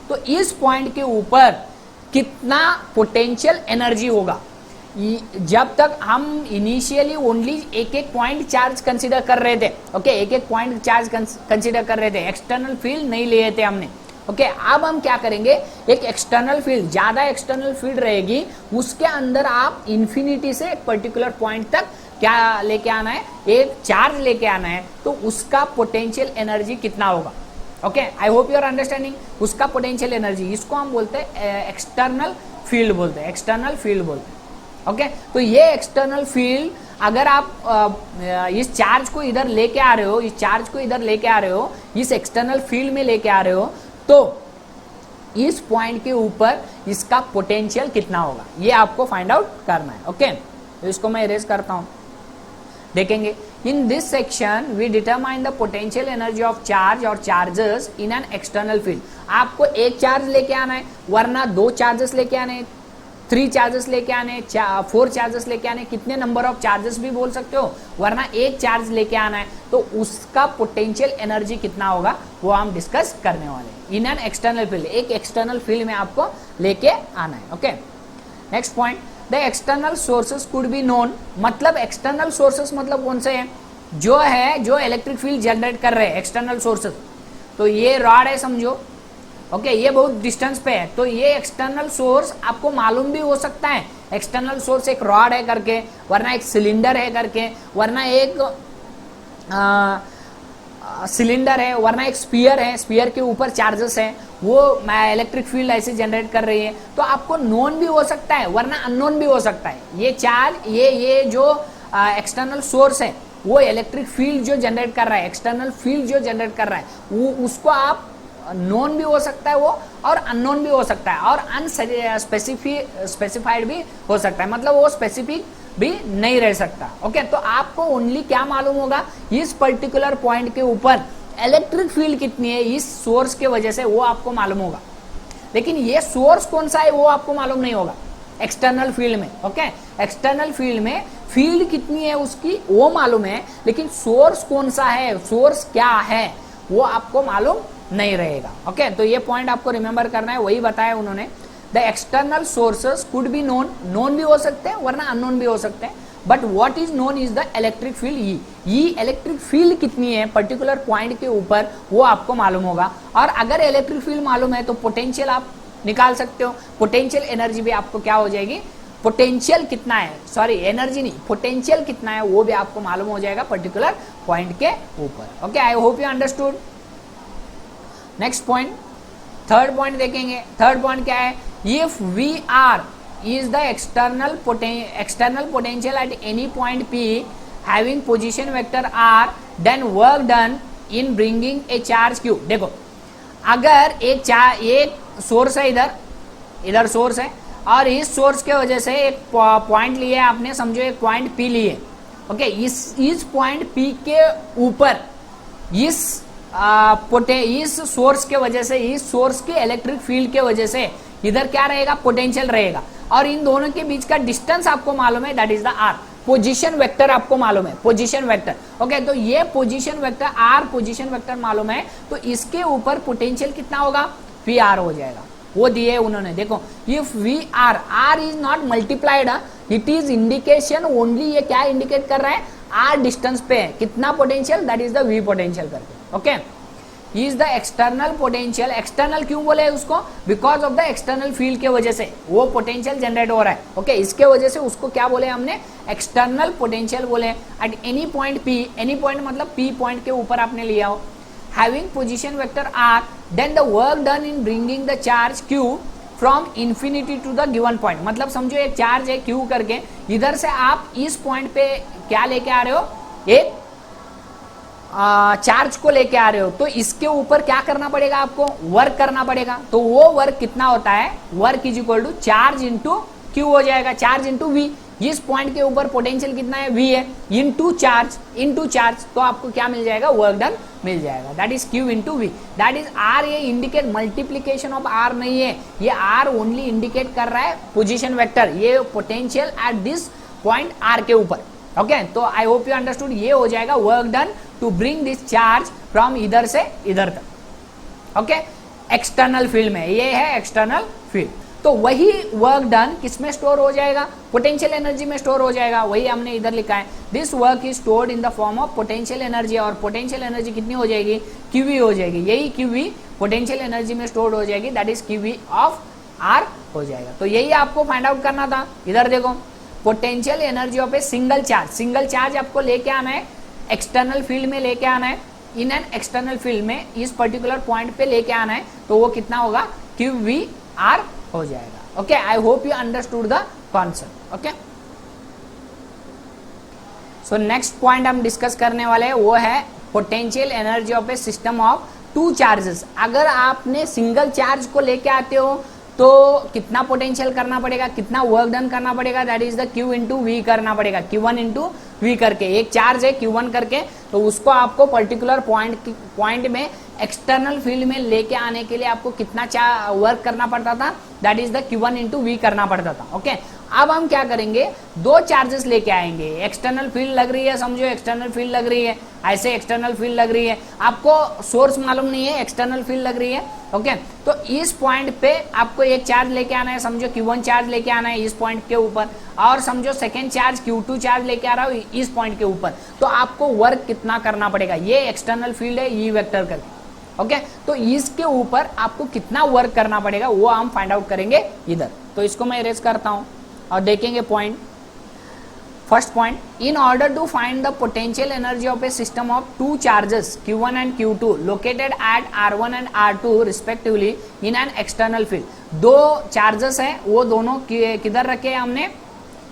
तो इस पॉइंट के ऊपर कितना पोटेंशियल एनर्जी होगा। जब तक हम इनिशियली ओनली एक एक पॉइंट चार्ज कंसीडर कर रहे थे, ओके, एक एक पॉइंट चार्ज कंसीडर कर रहे थे, एक्सटर्नल फील्ड नहीं लिए थे हमने। ओके, अब हम क्या करेंगे, एक एक्सटर्नल फील्ड, ज्यादा एक्सटर्नल फील्ड रहेगी, उसके अंदर आप इंफिनिटी से एक पर्टिकुलर पॉइंट तक क्या लेके आना है, एक चार्ज लेके आना है, तो उसका पोटेंशियल एनर्जी कितना होगा। Okay, I hope you are understanding, उसका पोटेंशियल एनर्जी, इसको हम बोलते हैं एक्सटर्नल फील्ड बोलते हैं, एक्सटर्नल फील्ड बोलते हैं। ओके, तो ये एक्सटर्नल फील्ड अगर आप इस चार्ज को इधर लेके आ रहे हो, इस चार्ज को इधर लेके आ रहे हो, इस एक्सटर्नल फील्ड में लेके आ रहे हो, तो इस पॉइंट के ऊपर इसका पोटेंशियल कितना होगा, ये आपको फाइंड आउट करना है। ओके, तो इसको मैं इरेज करता हूं, देखेंगे। In this section we determine the potential energy of charge और charges in an external field. आपको एक चार्ज लेके आना है, वरना 2 चार्जेस लेके आने, 3 चार्जेस लेके आने, 4 चार्जेस लेके आने, कितने नंबर ऑफ चार्जेस भी बोल सकते हो, वरना एक चार्ज लेके आना है, तो उसका पोटेंशियल एनर्जी कितना होगा वो हम डिस्कस करने वाले हैं इन एन एक्सटर्नल फील्ड। एक एक्सटर्नल फील्ड में आपको लेके आना है। Okay, next point, the external sources could be known. मतलब एक्सटर्नल सोर्सेस मतलब कौन से हैं, जो इलेक्ट्रिक फील्ड जनरेट कर रहे हैं, एक्सटर्नल सोर्सेस। तो ये रॉड है समझो, ओके, ये बहुत डिस्टेंस पे है, तो ये एक्सटर्नल सोर्स आपको मालूम भी हो सकता है, एक्सटर्नल सोर्स एक रॉड है करके, वरना एक सिलेंडर है करके, वरना एक सिलेंडर है, वरना एक स्फीयर है, स्फीयर के ऊपर चार्जेस है, वो इलेक्ट्रिक फील्ड ऐसे जनरेट कर रही है, तो आपको नोन भी हो सकता है, वरना अननोन भी हो सकता है। ये चार्ज, ये जो एक्सटर्नल सोर्स है, वो इलेक्ट्रिक फील्ड जो जनरेट कर रहा है, एक्सटर्नल फील्ड जो जनरेट कर रहा है, वो उसको आप नोन भी हो सकता है वो, और अननोन भी हो सकता है, और स्पेसिफाइड भी हो सकता है, मतलब वो स्पेसिफिक भी नहीं रह सकता। ओके, तो आपको ओनली क्या मालूम होगा, इस पर्टिकुलर पॉइंट के ऊपर इलेक्ट्रिक फील्ड कितनी है, इस सोर्स के वजह से वो आपको मालूम होगा, लेकिन ये सोर्स कौन सा है वो आपको मालूम नहीं होगा एक्सटर्नल फील्ड में। ओके, एक्सटर्नल फील्ड में फील्ड कितनी है उसकी वो मालूम है, लेकिन सोर्स कौन सा है, सोर्स क्या है, वो आपको मालूम नहीं रहेगा। ओके, तो ये पॉइंट आपको रिमेंबर करना है, वही बताया उन्होंने। The external sources could be known, known भी हो सकते हैं वरना अननोन भी हो सकते हैं, but what is known is the electric field. ये इलेक्ट्रिक फील्ड कितनी है पर्टिकुलर पॉइंट के ऊपर वो आपको मालूम होगा, और अगर इलेक्ट्रिक फील्ड मालूम है तो पोटेंशियल आप निकाल सकते हो, पोटेंशियल एनर्जी भी आपको क्या हो जाएगी, पोटेंशियल कितना है, सॉरी एनर्जी नहीं, पोटेंशियल कितना है वो भी आपको मालूम हो जाएगा पर्टिकुलर पॉइंट के ऊपर। Okay, I hope you understood. Next point, third point देखेंगे। थर्ड पॉइंट क्या है, if V R is the external potential at any point P having position vector R, then work done in bringing a charge Q। देखो, अगर एक source है, इधर source है, और इस सोर्स के वजह से एक पॉइंट लिया आपने, समझो एक पॉइंट P लिए। ओके, इस पॉइंट P के ऊपर इस सोर्स के वजह से, इस सोर्स के इलेक्ट्रिक फील्ड के वजह से इधर क्या रहेगा, पोटेंशियल रहेगा, और इन दोनों के बीच का डिस्टेंस आपको मालूम है, that is the R। Position vector आपको मालूम है, पोजीशन वेक्टर। ओके, तो ये position vector R, position vector मालूम है, तो इसके ऊपर पोटेंशियल कितना होगा, PR हो जाएगा, वो दिए उन्होंने। देखो, if V R is not multiplied, it is indication only, ये क्या इंडिकेट कर रहा है, R डिस्टेंस पे है, कितना potential, that is the V potential करके। Okay, is the external potential, external क्यों बोले उसको, because of the external field के वजह से वो पोटेंशियल जनरेट हो रहा है। ओके, इसके वजह से उसको क्या बोले हमने, एक्सटर्नल पोटेंशियल बोले। At any point P, any point मतलब P पॉइंट के ऊपर आपने लिया हो, having position vector R, then the work done in bringing the charge Q from infinity to the given point. मतलब समझो एक चार्ज है क्यू करके, इधर से आप इस पॉइंट पे क्या लेके आ रहे हो, एक चार्ज को लेके आ रहे हो, तो इसके ऊपर क्या करना पड़ेगा, आपको वर्क करना पड़ेगा। तो वो वर्क कितना होता है, work is equal to charge into Q हो जाएगा, चार्ज इंटू वी। इस पॉइंट के ऊपर पोटेंशियल कितना है, वी है, इंटू चार्ज, तो आपको क्या मिल जाएगा, वर्क डन मिल जाएगा, that is Q into V, that is R. ये इंडिकेट मल्टीप्लीकेशन ऑफ आर नहीं है, ये आर ओनली इंडिकेट कर रहा है पोजीशन वेक्टर, ये potential at this point R के ऊपर। ओके, तो आई होप यू अंडरस्टूड। ये हो जाएगा work done to bring this charge from इधर से इधर तक। ओके, एक्सटर्नल फील्ड में, ये है एक्सटर्नल फील्ड। तो वही वर्क डन किसमें स्टोर हो जाएगा, पोटेंशियल एनर्जी में स्टोर हो जाएगा, वही हमने इधर लिखा है, this work is stored in the form of potential energy. और पोटेंशियल एनर्जी कितनी हो जाएगी, क्यूवी हो जाएगी, यही क्यूवी पोटेंशियल एनर्जी में स्टोर्ड हो जाएगी, that is QV of R हो जाएगा। तो यही आपको फाइंड आउट करना था। इधर देखो, potential energy of a single charge आपको लेके आना है, एक्सटर्नल फील्ड में लेके आना है, इन एन एक्सटर्नल फील्ड में इस पर्टिकुलर पॉइंट पे लेके आना है, तो वो कितना होगा, क्यू वी आर हो जाएगा। Okay, I hope you understood the concept. Okay, so next point हम डिस्कस करने वाले हैं वो है potential energy of a system of two charges. अगर आपने सिंगल चार्ज को लेके आते हो तो कितना पोटेंशियल करना पड़ेगा, कितना वर्क डन करना पड़ेगा, that is the Q into V करना पड़ेगा, Q1 इंटू वी करके। एक चार्ज है Q1 करके, तो उसको आपको पर्टिकुलर पॉइंट में एक्सटर्नल फील्ड में लेके आने के लिए आपको कितना वर्क करना पड़ता था, that is the Q1 into V करना पड़ता था। ओके, अब हम क्या करेंगे, दो चार्जेस लेके आएंगे, एक्सटर्नल फील्ड लग रही है, समझो एक्सटर्नल फील्ड लग रही है, ऐसे एक्सटर्नल फील्ड लग रही है, आपको सोर्स मालूम नहीं है, एक्सटर्नल फील्ड लग रही है। ओके, तो इस पॉइंट पे आपको एक चार्ज लेके आना है, समझो Q1 चार्ज लेके आना है इस पॉइंट के ऊपर, और समझो सेकेंड चार्ज Q2 चार्ज लेके आ रहा हो इस पॉइंट के ऊपर, तो आपको वर्क कितना करना पड़ेगा, ये एक्सटर्नल फील्ड है ई वेक्टर करके। ओके, तो इसके ऊपर आपको कितना वर्क करना पड़ेगा वो हम फाइंड आउट करेंगे इधर। तो इसको मैं इरेज करता हूं और देखेंगे point. First point, in order to find the potential energy of a system of two charges Q1 and Q2 located at R1 and R2 respectively in an external field. दो चार्जेस हैं, वो दोनों किधर रखे हमने,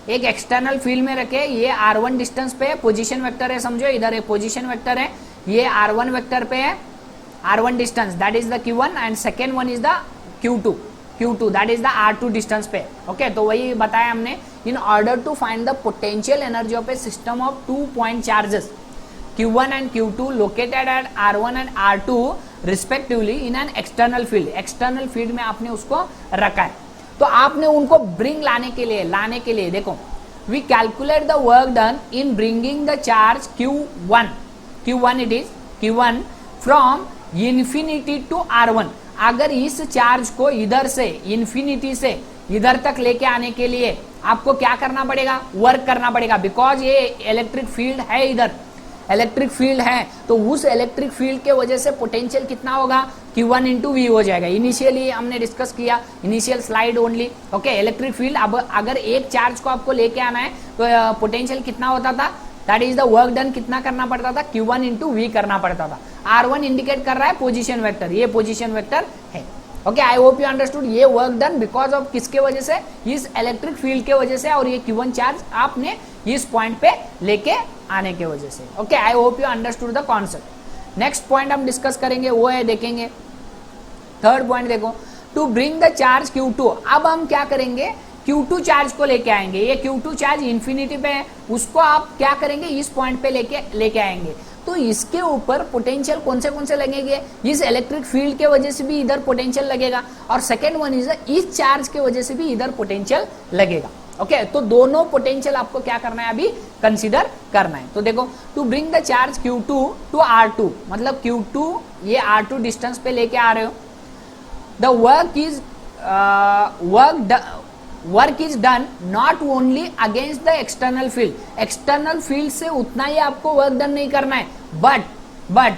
एक एक्सटर्नल फील्ड में रखे, ये R1 डिस्टेंस पे है, पोजीशन वेक्टर है, समझो इधर एक पोजीशन वेक्टर है, ये R1 वेक्टर पे है, R1 distance that is the Q1 and second one is the Q2 that is the R2 distance पे। ओके, तो वही बताया हमने, in order to find the potential energy of a system of 2 point charges Q1 and Q2 located at R1 and R2 respectively in an external field. External field में आपने उसको रखा है, तो आपने उनको ब्रिंग लाने के लिए देखो, we calculate the work done in bringing the charge Q1 it is Q1 from infinity to R1। अगर इस चार्ज को इधर से इन्फिनिटी से इधर तक लेके आने के लिए आपको क्या करना पड़ेगा, वर्क करना पड़ेगा, बिकॉज ये इलेक्ट्रिक फील्ड है, इधर इलेक्ट्रिक फील्ड है, तो उस इलेक्ट्रिक फील्ड के वजह से पोटेंशियल कितना होगा, Q1 इंटू वी हो जाएगा। इनिशियली हमने डिस्कस किया, initial slide only. Okay, electric field, अब अगर एक चार्ज को आपको लेके आना है तो पोटेंशियल कितना होता था, that is the work done कितना करना पड़ता था, Q1 इंटू वी करना पड़ता था। R1 इंडिकेट कर रहा है पोजीशन वेक्टर, ये पोजीशन वेक्टर है। Okay, I hope you understood. ये वर्क डन बिकॉज ऑफ किसके वजह से, इस इलेक्ट्रिक फील्ड के वजह से, और ये Q1 चार्ज आपने इस पॉइंट पे लेके आने के वजह से। Okay, I hope you understood the concept. Next point हम डिस्कस करेंगे वो है, देखेंगे थर्ड पॉइंट, देखो, to bring the charge Q2। अब हम क्या करेंगे, Q2 चार्ज को लेके आएंगे, ये Q2 चार्ज इन्फिनिटी पे है, उसको आप क्या करेंगे, इस पॉइंट पे लेके आएंगे, तो इसके ऊपर पोटेंशियल कौन से लगेंगे, इस इलेक्ट्रिक फील्ड के वजह से भी इधर पोटेंशियल लगेगा, और सेकेंड वन इज इस चार्ज के वजह से भी इधर पोटेंशियल लगेगा। ओके, तो दोनों पोटेंशियल आपको क्या करना है, अभी कंसीडर करना है। तो देखो, to bring the charge Q2 to R2, मतलब Q2 ये R2 डिस्टेंस पे लेके आ रहे हो, the work is done not only against the external field. External field से उतना ही आपको वर्क डन नहीं करना है, but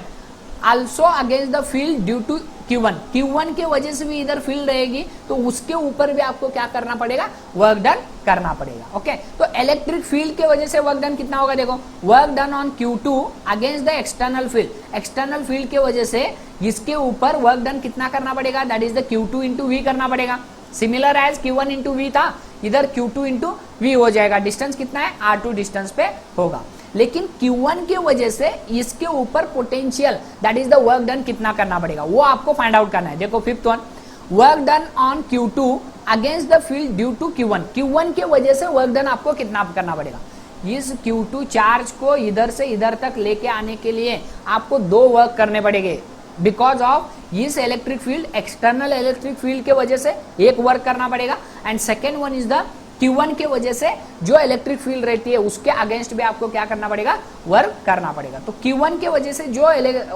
also against the field due to Q1 के वजह से भी इधर फील्ड रहेगी, तो उसके ऊपर भी आपको क्या करना पड़ेगा, वर्क डन करना पड़ेगा। ओके, तो इलेक्ट्रिक फील्ड के वजह से वर्क डन कितना होगा, देखो, work done on Q2 against the external field. External field के वजह से इसके ऊपर वर्क डन कितना करना पड़ेगा, that is the Q2 into V करना पड़ेगा। Similar as Q1 into we था, इधर Q2 इंटू वी हो जाएगा। डिस्टेंस कितना है, R2 डिस्टेंस पे होगा। लेकिन Q1 के वजह से इसके ऊपर potential that is the work done कितना करना पड़ेगा वो आपको फाइंड आउट करना है। देखो fifth one, work done on Q2 against the field due to Q1। Q1 के वजह से वर्क डन आपको कितना करना पड़ेगा। इस Q2 चार्ज को इधर से इधर तक लेके आने के लिए आपको दो वर्क करने पड़ेंगे बिकॉज ऑफ इस electric field, external electric field के वजह से एक वर्क करना पड़ेगा and second one is the Q1 के वजह से जो इलेक्ट्रिक फील्ड रहती है उसके अगेंस्ट भी आपको क्या करना पड़ेगा, वर्क करना पड़ेगा। तो Q1 के वजह से जो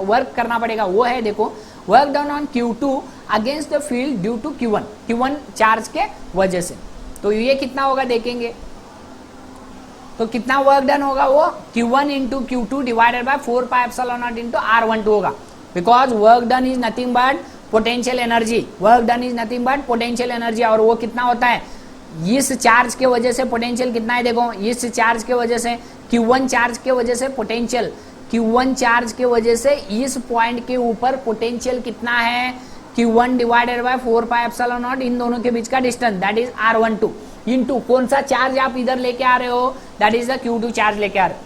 वर्क करना पड़ेगा वो है, देखो work done on Q2 against the field due to Q1 charge के वजह से। तो ये कितना होगा देखेंगे, तो कितना वर्क डन होगा वो Q1 into Q2 divided by 4 pi epsilon naught into R12 होगा। Because work done is nothing but potential energy, work done is nothing but potential energy. और वो कितना होता है, इस चार्ज के वजह से पोटेंशियल कितना है, देखो इस चार्ज के वजह से Q1 चार्ज के वजह से पोटेंशियल, Q1 चार्ज के वजह से इस पॉइंट के ऊपर पोटेंशियल कितना है, Q1 divided by 4 pi epsilon naught, इन दोनों के बीच का distance that is R12 into कौन सा चार्ज आप इधर लेके आ रहे हो, that is the Q2 charge लेके आ रहे हो।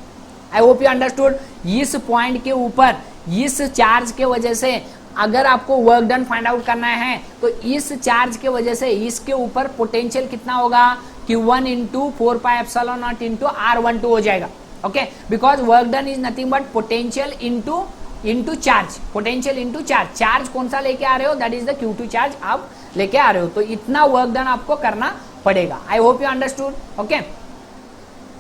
आई होप यू अंडरस्टूड। इस पॉइंट के ऊपर इस चार्ज के वजह से अगर आपको वर्क डन फाइंड आउट करना है तो इस चार्ज के वजह से इसके ऊपर पोटेंशियल कितना होगा, Q1 into 4 pi epsilon naught into R12 हो जाएगा। Okay, because work done is nothing but potential into charge, potential into charge. Charge कौन सा लेके आ रहे हो, that is the Q2 charge आप लेके आ रहे हो, तो इतना वर्क डन आपको करना पड़ेगा। I hope you understood. Okay,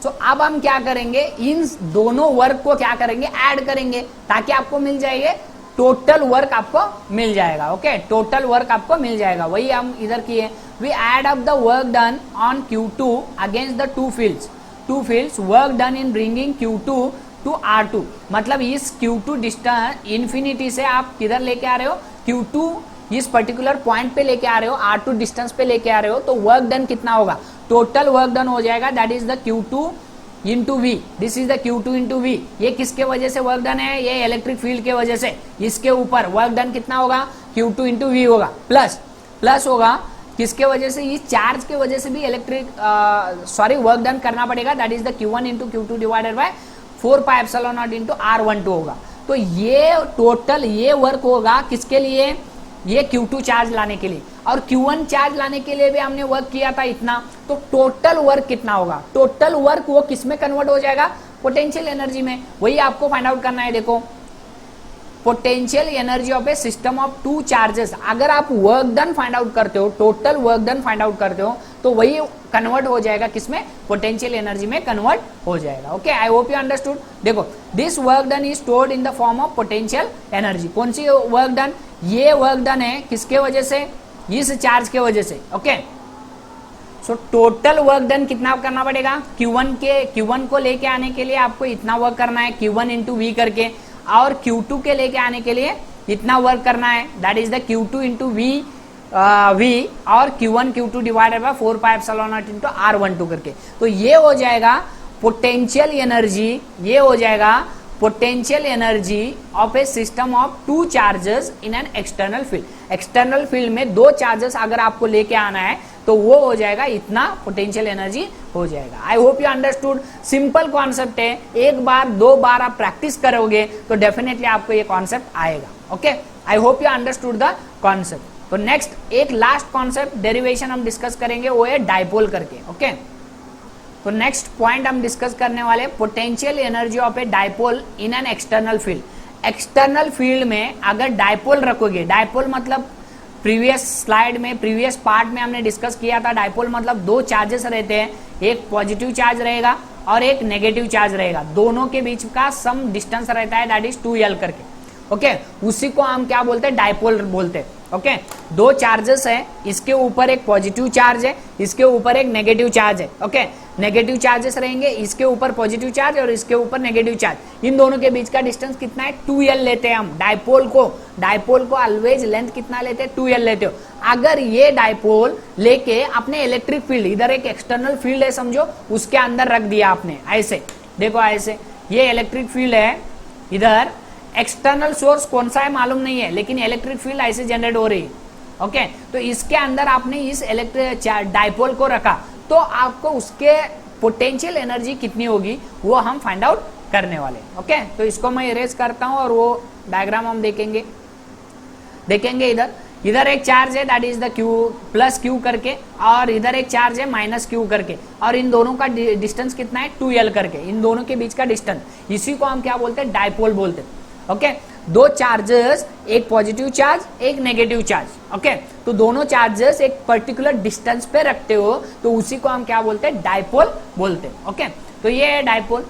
तो अब हम क्या करेंगे, इन दोनों वर्क को क्या करेंगे, ऐड करेंगे ताकि आपको मिल जाएगा टोटल वर्क आपको मिल जाएगा। ओके, टोटल वर्क आपको मिल जाएगा, वही हम इधर किए। We add up the work done on Q2 against the two fields work done in bringing Q2 to R2। मतलब इस Q2 डिस्टेंस इन्फिनिटी से आप किधर लेके आ रहे हो, Q2 इस पर्टिकुलर पॉइंट पे लेके आ रहे हो, R2 डिस्टेंस पे लेके आ रहे हो, तो वर्क डन कितना होगा, टोटल वर्क डन हो जाएगा that is the Q2 into V, this is the Q2 into V. ये किसके वजह से वर्क डन है, ये इलेक्ट्रिक फील्ड के वजह से। इसके ऊपर वर्क डन कितना होगा, Q2 इंटू वी होगा, प्लस होगा किसके वजह से, इस चार्ज के वजह से भी वर्क डन करना पड़ेगा that is the Q1 into Q2 divided by 4 pi epsilon naught into R12 होगा। तो ये टोटल ये वर्क होगा किसके लिए, ये Q2 चार्ज लाने के लिए, और Q1 चार्ज लाने के लिए भी हमने वर्क किया था इतना। तो टोटल वर्क कितना होगा, टोटल वर्क वो किस में कन्वर्ट हो जाएगा, पोटेंशियल एनर्जी में। वही आपको फाइंड आउट करना है। देखो potential energy of a system of two charges, अगर आप वर्क डन फाइंड आउट करते हो, total work done find out करते हो, तो वही कन्वर्ट हो जाएगा किसमें, पोटेंशियल एनर्जी में कन्वर्ट हो जाएगा। Okay, I hope you understood. देखो this work done is stored in the form of potential energy. कौन सी वर्क डन, ये वर्क डन है किसके वजह से, इस चार्ज के वजह से। Okay, so total work done कितना करना पड़ेगा, Q1 को लेके आने के लिए आपको इतना वर्क करना है Q1 इंटू वी करके, और Q2 के लेके आने के लिए इतना वर्क करना है that is the Q2 into V और Q1 Q2 divided by 4 pi epsilon naught into R12 करके। तो ये हो जाएगा पोटेंशियल एनर्जी, ये हो जाएगा potential energy of a system of two charges in an external field. External field में दो चार्जेस अगर आपको लेके आना है तो वो हो जाएगा इतना पोटेंशियल एनर्जी हो जाएगा। I hope you understood. Simple concept है, एक बार दो बार आप प्रैक्टिस करोगे तो डेफिनेटली आपको ये कॉन्सेप्ट आएगा। Okay, I hope you understood the concept. तो नेक्स्ट एक लास्ट कॉन्सेप्ट डेरिवेशन हम डिस्कस करेंगे, वो है डाइपोल करके। ओके, तो नेक्स्ट पॉइंट हम डिस्कस करने वाले potential energy of a dipole in an external field. External field में अगर डाइपोल रखोगे, डाइपोल मतलब प्रीवियस स्लाइड में, प्रीवियस पार्ट में हमने डिस्कस किया था, डाइपोल मतलब दो चार्जेस रहते हैं, एक पॉजिटिव चार्ज रहेगा और एक नेगेटिव चार्ज रहेगा, दोनों के बीच का सम डिस्टेंस रहता है दैट इज 2L करके। ओके, उसी को हम क्या बोलते हैं, डाइपोल बोलते हैं। ओके, दो चार्जेस है, इसके ऊपर एक पॉजिटिव चार्ज है, इसके ऊपर एक नेगेटिव चार्ज है। ओके, नेगेटिव चार्जेस रहेंगे, इसके ऊपर पॉजिटिव चार्ज और इसके ऊपर नेगेटिव चार्ज, इन दोनों के बीच का डिस्टेंस कितना है, 2L लेते हैं हम डाइपोल को ऑलवेज लेंथ कितना लेते हैं, 2L लेते हो। अगर ये डाइपोल लेके अपने इलेक्ट्रिक फील्ड, इधर एक एक्सटर्नल फील्ड है समझो, उसके अंदर रख दिया आपने, ऐसे देखो, ऐसे ये इलेक्ट्रिक फील्ड है, इधर एक्सटर्नल सोर्स कौन सा है मालूम नहीं है, लेकिन इलेक्ट्रिक फील्ड ऐसे जनरेट हो रही है। ओके, तो इसके अंदर आपने इस इलेक्ट्रिक डाइपोल को रखा तो आपको उसके पोटेंशियल एनर्जी कितनी होगी वो हम फाइंड आउट करने वाले। ओके, तो इसको मैं इरेज करता हूं और वो डायग्राम हम देखेंगे इधर एक चार्ज है that is the Q plus Q करके, और इधर एक चार्ज है माइनस क्यू करके, और इन दोनों का डिस्टेंस कितना है 2l करके, इन दोनों के बीच का डिस्टेंस, इसी को हम क्या बोलते हैं डाइपोल बोलते हैं। ओके, दो चार्जेस, एक पॉजिटिव चार्ज एक नेगेटिव चार्ज। ओके, तो दोनों चार्जेस एक पर्टिकुलर डिस्टेंस पे रखते हो तो उसी को हम क्या बोलते हैं डाइपोल बोलते हैं। ओके, तो ये है डाइपोल।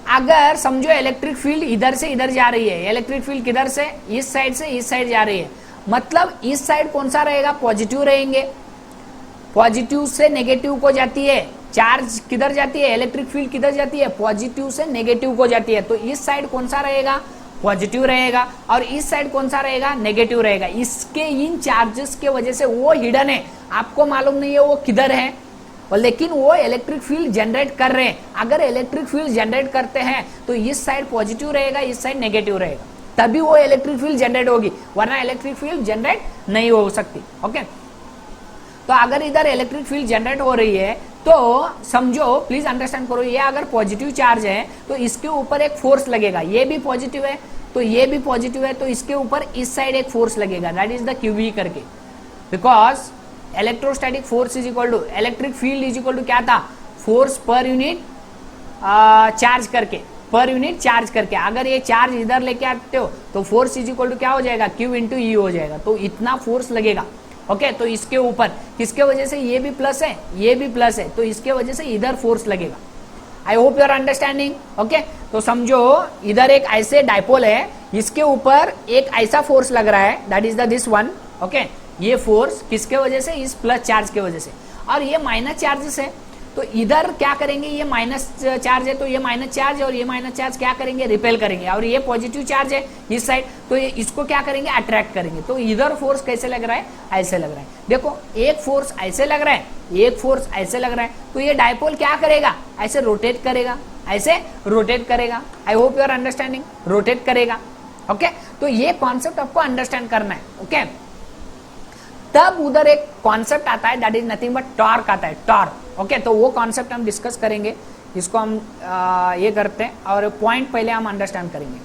अगर समझो इलेक्ट्रिक फील्ड इधर से इधर जा रही है, इलेक्ट्रिक फील्ड किधर से इस साइड से इस साइड जा रही है, मतलब इस साइड कौन सा रहेगा पॉजिटिव रहेंगे, पॉजिटिव से नेगेटिव को जाती है, चार्ज किधर जाती है इलेक्ट्रिक फील्ड किधर जाती है पॉजिटिव से नेगेटिव को जाती है, तो इस साइड कौन सा रहेगा पॉजिटिव रहेगा और इस साइड कौन सा रहेगा नेगेटिव रहेगा। इसके इन चार्जेस के वजह से वो हिडन है, आपको मालूम नहीं है वो किधर है, और लेकिन वो इलेक्ट्रिक फील्ड जनरेट कर रहे हैं। अगर इलेक्ट्रिक फील्ड जनरेट करते हैं तो इस साइड पॉजिटिव रहेगा इस साइड नेगेटिव रहेगा, तभी वो इलेक्ट्रिक फील्ड जनरेट होगी, वरना इलेक्ट्रिक फील्ड जनरेट नहीं हो सकती। ओके, तो अगर इधर इलेक्ट्रिक फील्ड जनरेट हो रही है तो समझो, प्लीज अंडरस्टैंड करो, ये अगर पॉजिटिव चार्ज है तो इसके ऊपर एक फोर्स लगेगा, ये भी पॉजिटिव है तो ये भी पॉजिटिव है, तो इसके ऊपर इस साइड एक फोर्स लगेगा दैट इज द क्यूबी करके, because electrostatic force is equal to electric field is equal to क्या था फोर्स पर यूनिट चार्ज करके, पर यूनिट चार्ज करके। अगर ये चार्ज इधर लेके आते हो तो फोर्स इज इक्वल टू क्या हो जाएगा क्यू इंटू ई हो जाएगा, तो इतना फोर्स लगेगा। ओके, तो इसके ऊपर किसके वजह से ये भी प्लस है ये भी प्लस है, तो इसके वजह से इधर फोर्स लगेगा। I hope you are understanding. Okay, तो समझो इधर एक ऐसे डाइपोल है, इसके ऊपर एक ऐसा फोर्स लग रहा है that is the this one. Okay, ये फोर्स किसके वजह से इस प्लस चार्ज के वजह से, और ये माइनस चार्जेस है, तो इधर क्या करेंगे ये माइनस चार्ज है तो ये माइनस चार्ज और ये माइनस चार्ज क्या करेंगे रिपेल करेंगे, और ये पॉजिटिव चार्ज है इस साइड तो ये इसको क्या करेंगे अट्रैक्ट करेंगे। तो इधर फोर्स कैसे लग रहा है ऐसे लग रहा है, देखो एक फोर्स ऐसे लग रहा है एक फोर्स ऐसे लग रहा है, तो ये डाइपोल क्या करेगा ऐसे रोटेट करेगा, ऐसे रोटेट करेगा। I hope you are understanding, rotate करेगा। ओके, तो ये कॉन्सेप्ट आपको अंडरस्टैंड करना है। ओके, तब उधर एक कॉन्सेप्ट आता है that is nothing but torque आता है, टॉर्क। ओके, तो वो कॉन्सेप्ट हम डिस्कस करेंगे, इसको हम ये करते हैं और पॉइंट पहले हम अंडरस्टैंड करेंगे।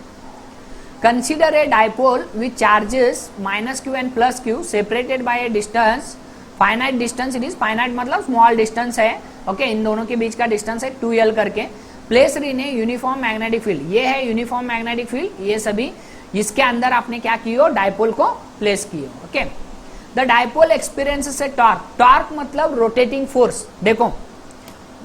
Consider a dipole with charges minus Q and plus Q separated by A distance, finite distance it is, finite मतलब स्मॉल डिस्टेंस है। ओके, इन दोनों के बीच का डिस्टेंस है 2l करके। Place in a uniform magnetic field, ये है यूनिफॉर्म मैग्नेटिक फील्ड, ये सभी इसके अंदर आपने क्या किया डाइपोल को प्लेस किए। Okay, the dipole experiences A torque, torque मतलब रोटेटिंग फोर्स। देखो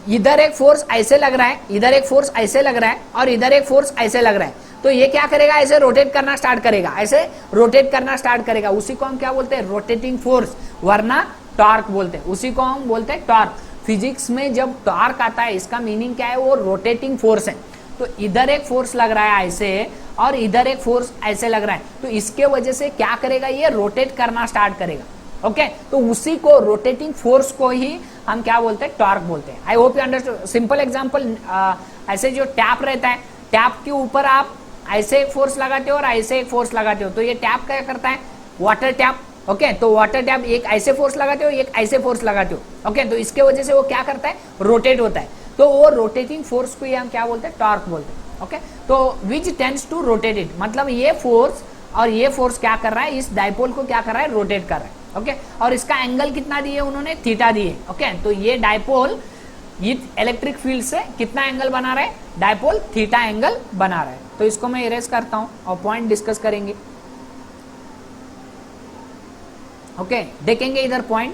इधर एक फोर्स ऐसे लग रहा है, इधर एक फोर्स ऐसे लग रहा है और इधर एक फोर्स ऐसे लग रहा है, तो ये क्या करेगा ऐसे रोटेट करना स्टार्ट करेगा, ऐसे रोटेट करना स्टार्ट करेगा, उसी को हम क्या बोलते हैं रोटेटिंग फोर्स, वरना टॉर्क बोलते हैं, उसी को हम बोलते हैं टॉर्क। फिजिक्स में जब टॉर्क आता है इसका मीनिंग क्या है वो रोटेटिंग फोर्स है। तो इधर एक फोर्स लग रहा है ऐसे और इधर एक फोर्स ऐसे लग रहा है, तो इसके वजह से क्या करेगा ये रोटेट करना स्टार्ट करेगा। ओके, तो उसी को रोटेटिंग फोर्स को ही हम क्या बोलते हैं टॉर्क बोलते हैं। आई hope you understand. Simple example, ऐसे जो टैप रहता है, टैप के ऊपर आप ऐसे एक फोर्स लगाते हो और ऐसे एक फोर्स लगाते हो, तो ये टैप क्या करता है वाटर टैप। ओके, तो वाटर टैप एक ऐसे फोर्स लगाते हो एक ऐसे फोर्स लगाते हो। ओके, तो इसके वजह से वो क्या करता है रोटेट होता है, तो वो रोटेटिंग फोर्स को ही हम क्या बोलते हैं टॉर्क बोलते हैं। ओके, तो विच टेंड्स टू रोटेट इट, मतलब ये फोर्स और ये फोर्स क्या कर रहा है इस डाइपोल को क्या कर रहा है रोटेट कर रहा है। ओके, और इसका एंगल कितना दिए उन्होंने थीटा दिए। ओके, तो ये डाइपोल इलेक्ट्रिक फील्ड से कितना एंगल बना रहा है डाइपोल थीटा एंगल बना रहा है। तो इसको मैं इरेज करता हूं और पॉइंट डिस्कस करेंगे। ओके, देखेंगे इधर पॉइंट,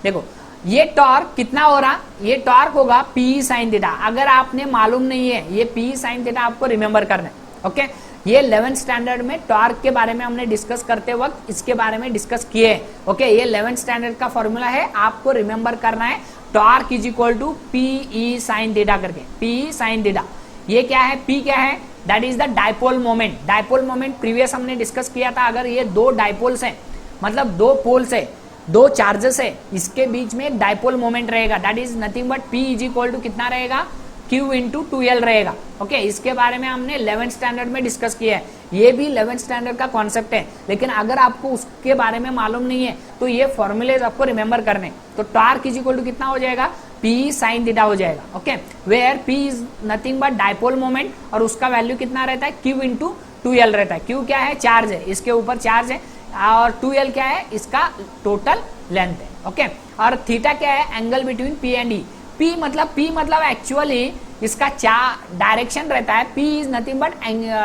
देखो ये टॉर्क कितना हो रहा, ये टॉर्क होगा पी साइन थीटा। अगर आपने मालूम नहीं है ये पी साइन थीटा आपको रिमेंबर करना है। ओके, ये 11th स्टैंडर्ड में टॉर्क के बारे में हमने डिस्कस करते वक्त इसके बारे में डिस्कस किए। ओके, ये 11th स्टैंडर्ड का फॉर्मूला है, आपको रिमेंबर करना है torque is equal to P sine theta करके, पी साइन थीटा। ये क्या है पी क्या है that is the dipole moment. Dipole moment previous हमने डिस्कस किया था, अगर ये दो डाइपोल्स है मतलब दो पोल्स है दो चार्जेस है, इसके बीच में एक डाइपोल मोमेंट रहेगा that is nothing but P is equal to कितना रहेगा Q इंटू 2L रहेगा। ओके, इसके बारे में हमने 11th स्टैंडर्ड में डिस्कस किया है, ये भी 11th स्टैंडर्ड का कॉन्सेप्ट है, लेकिन अगर आपको उसके बारे में मालूम नहीं है तो ये फॉर्मूलेज आपको रिमेंबर करने। तो टॉर्क इज इक्वल टू कितना हो जाएगा, P साइन थीटा हो जाएगा। Okay, where P is nothing but dipole moment, और उसका वैल्यू कितना रहता है, Q इंटू 2L रहता है। Q क्या है, चार्ज है, इसके ऊपर चार्ज है, और 2L क्या है, इसका टोटल लेंथ है। ओके, और थीटा क्या है, angle between P and E। P मतलब एक्चुअली इसका डायरेक्शन रहता है, P is nothing but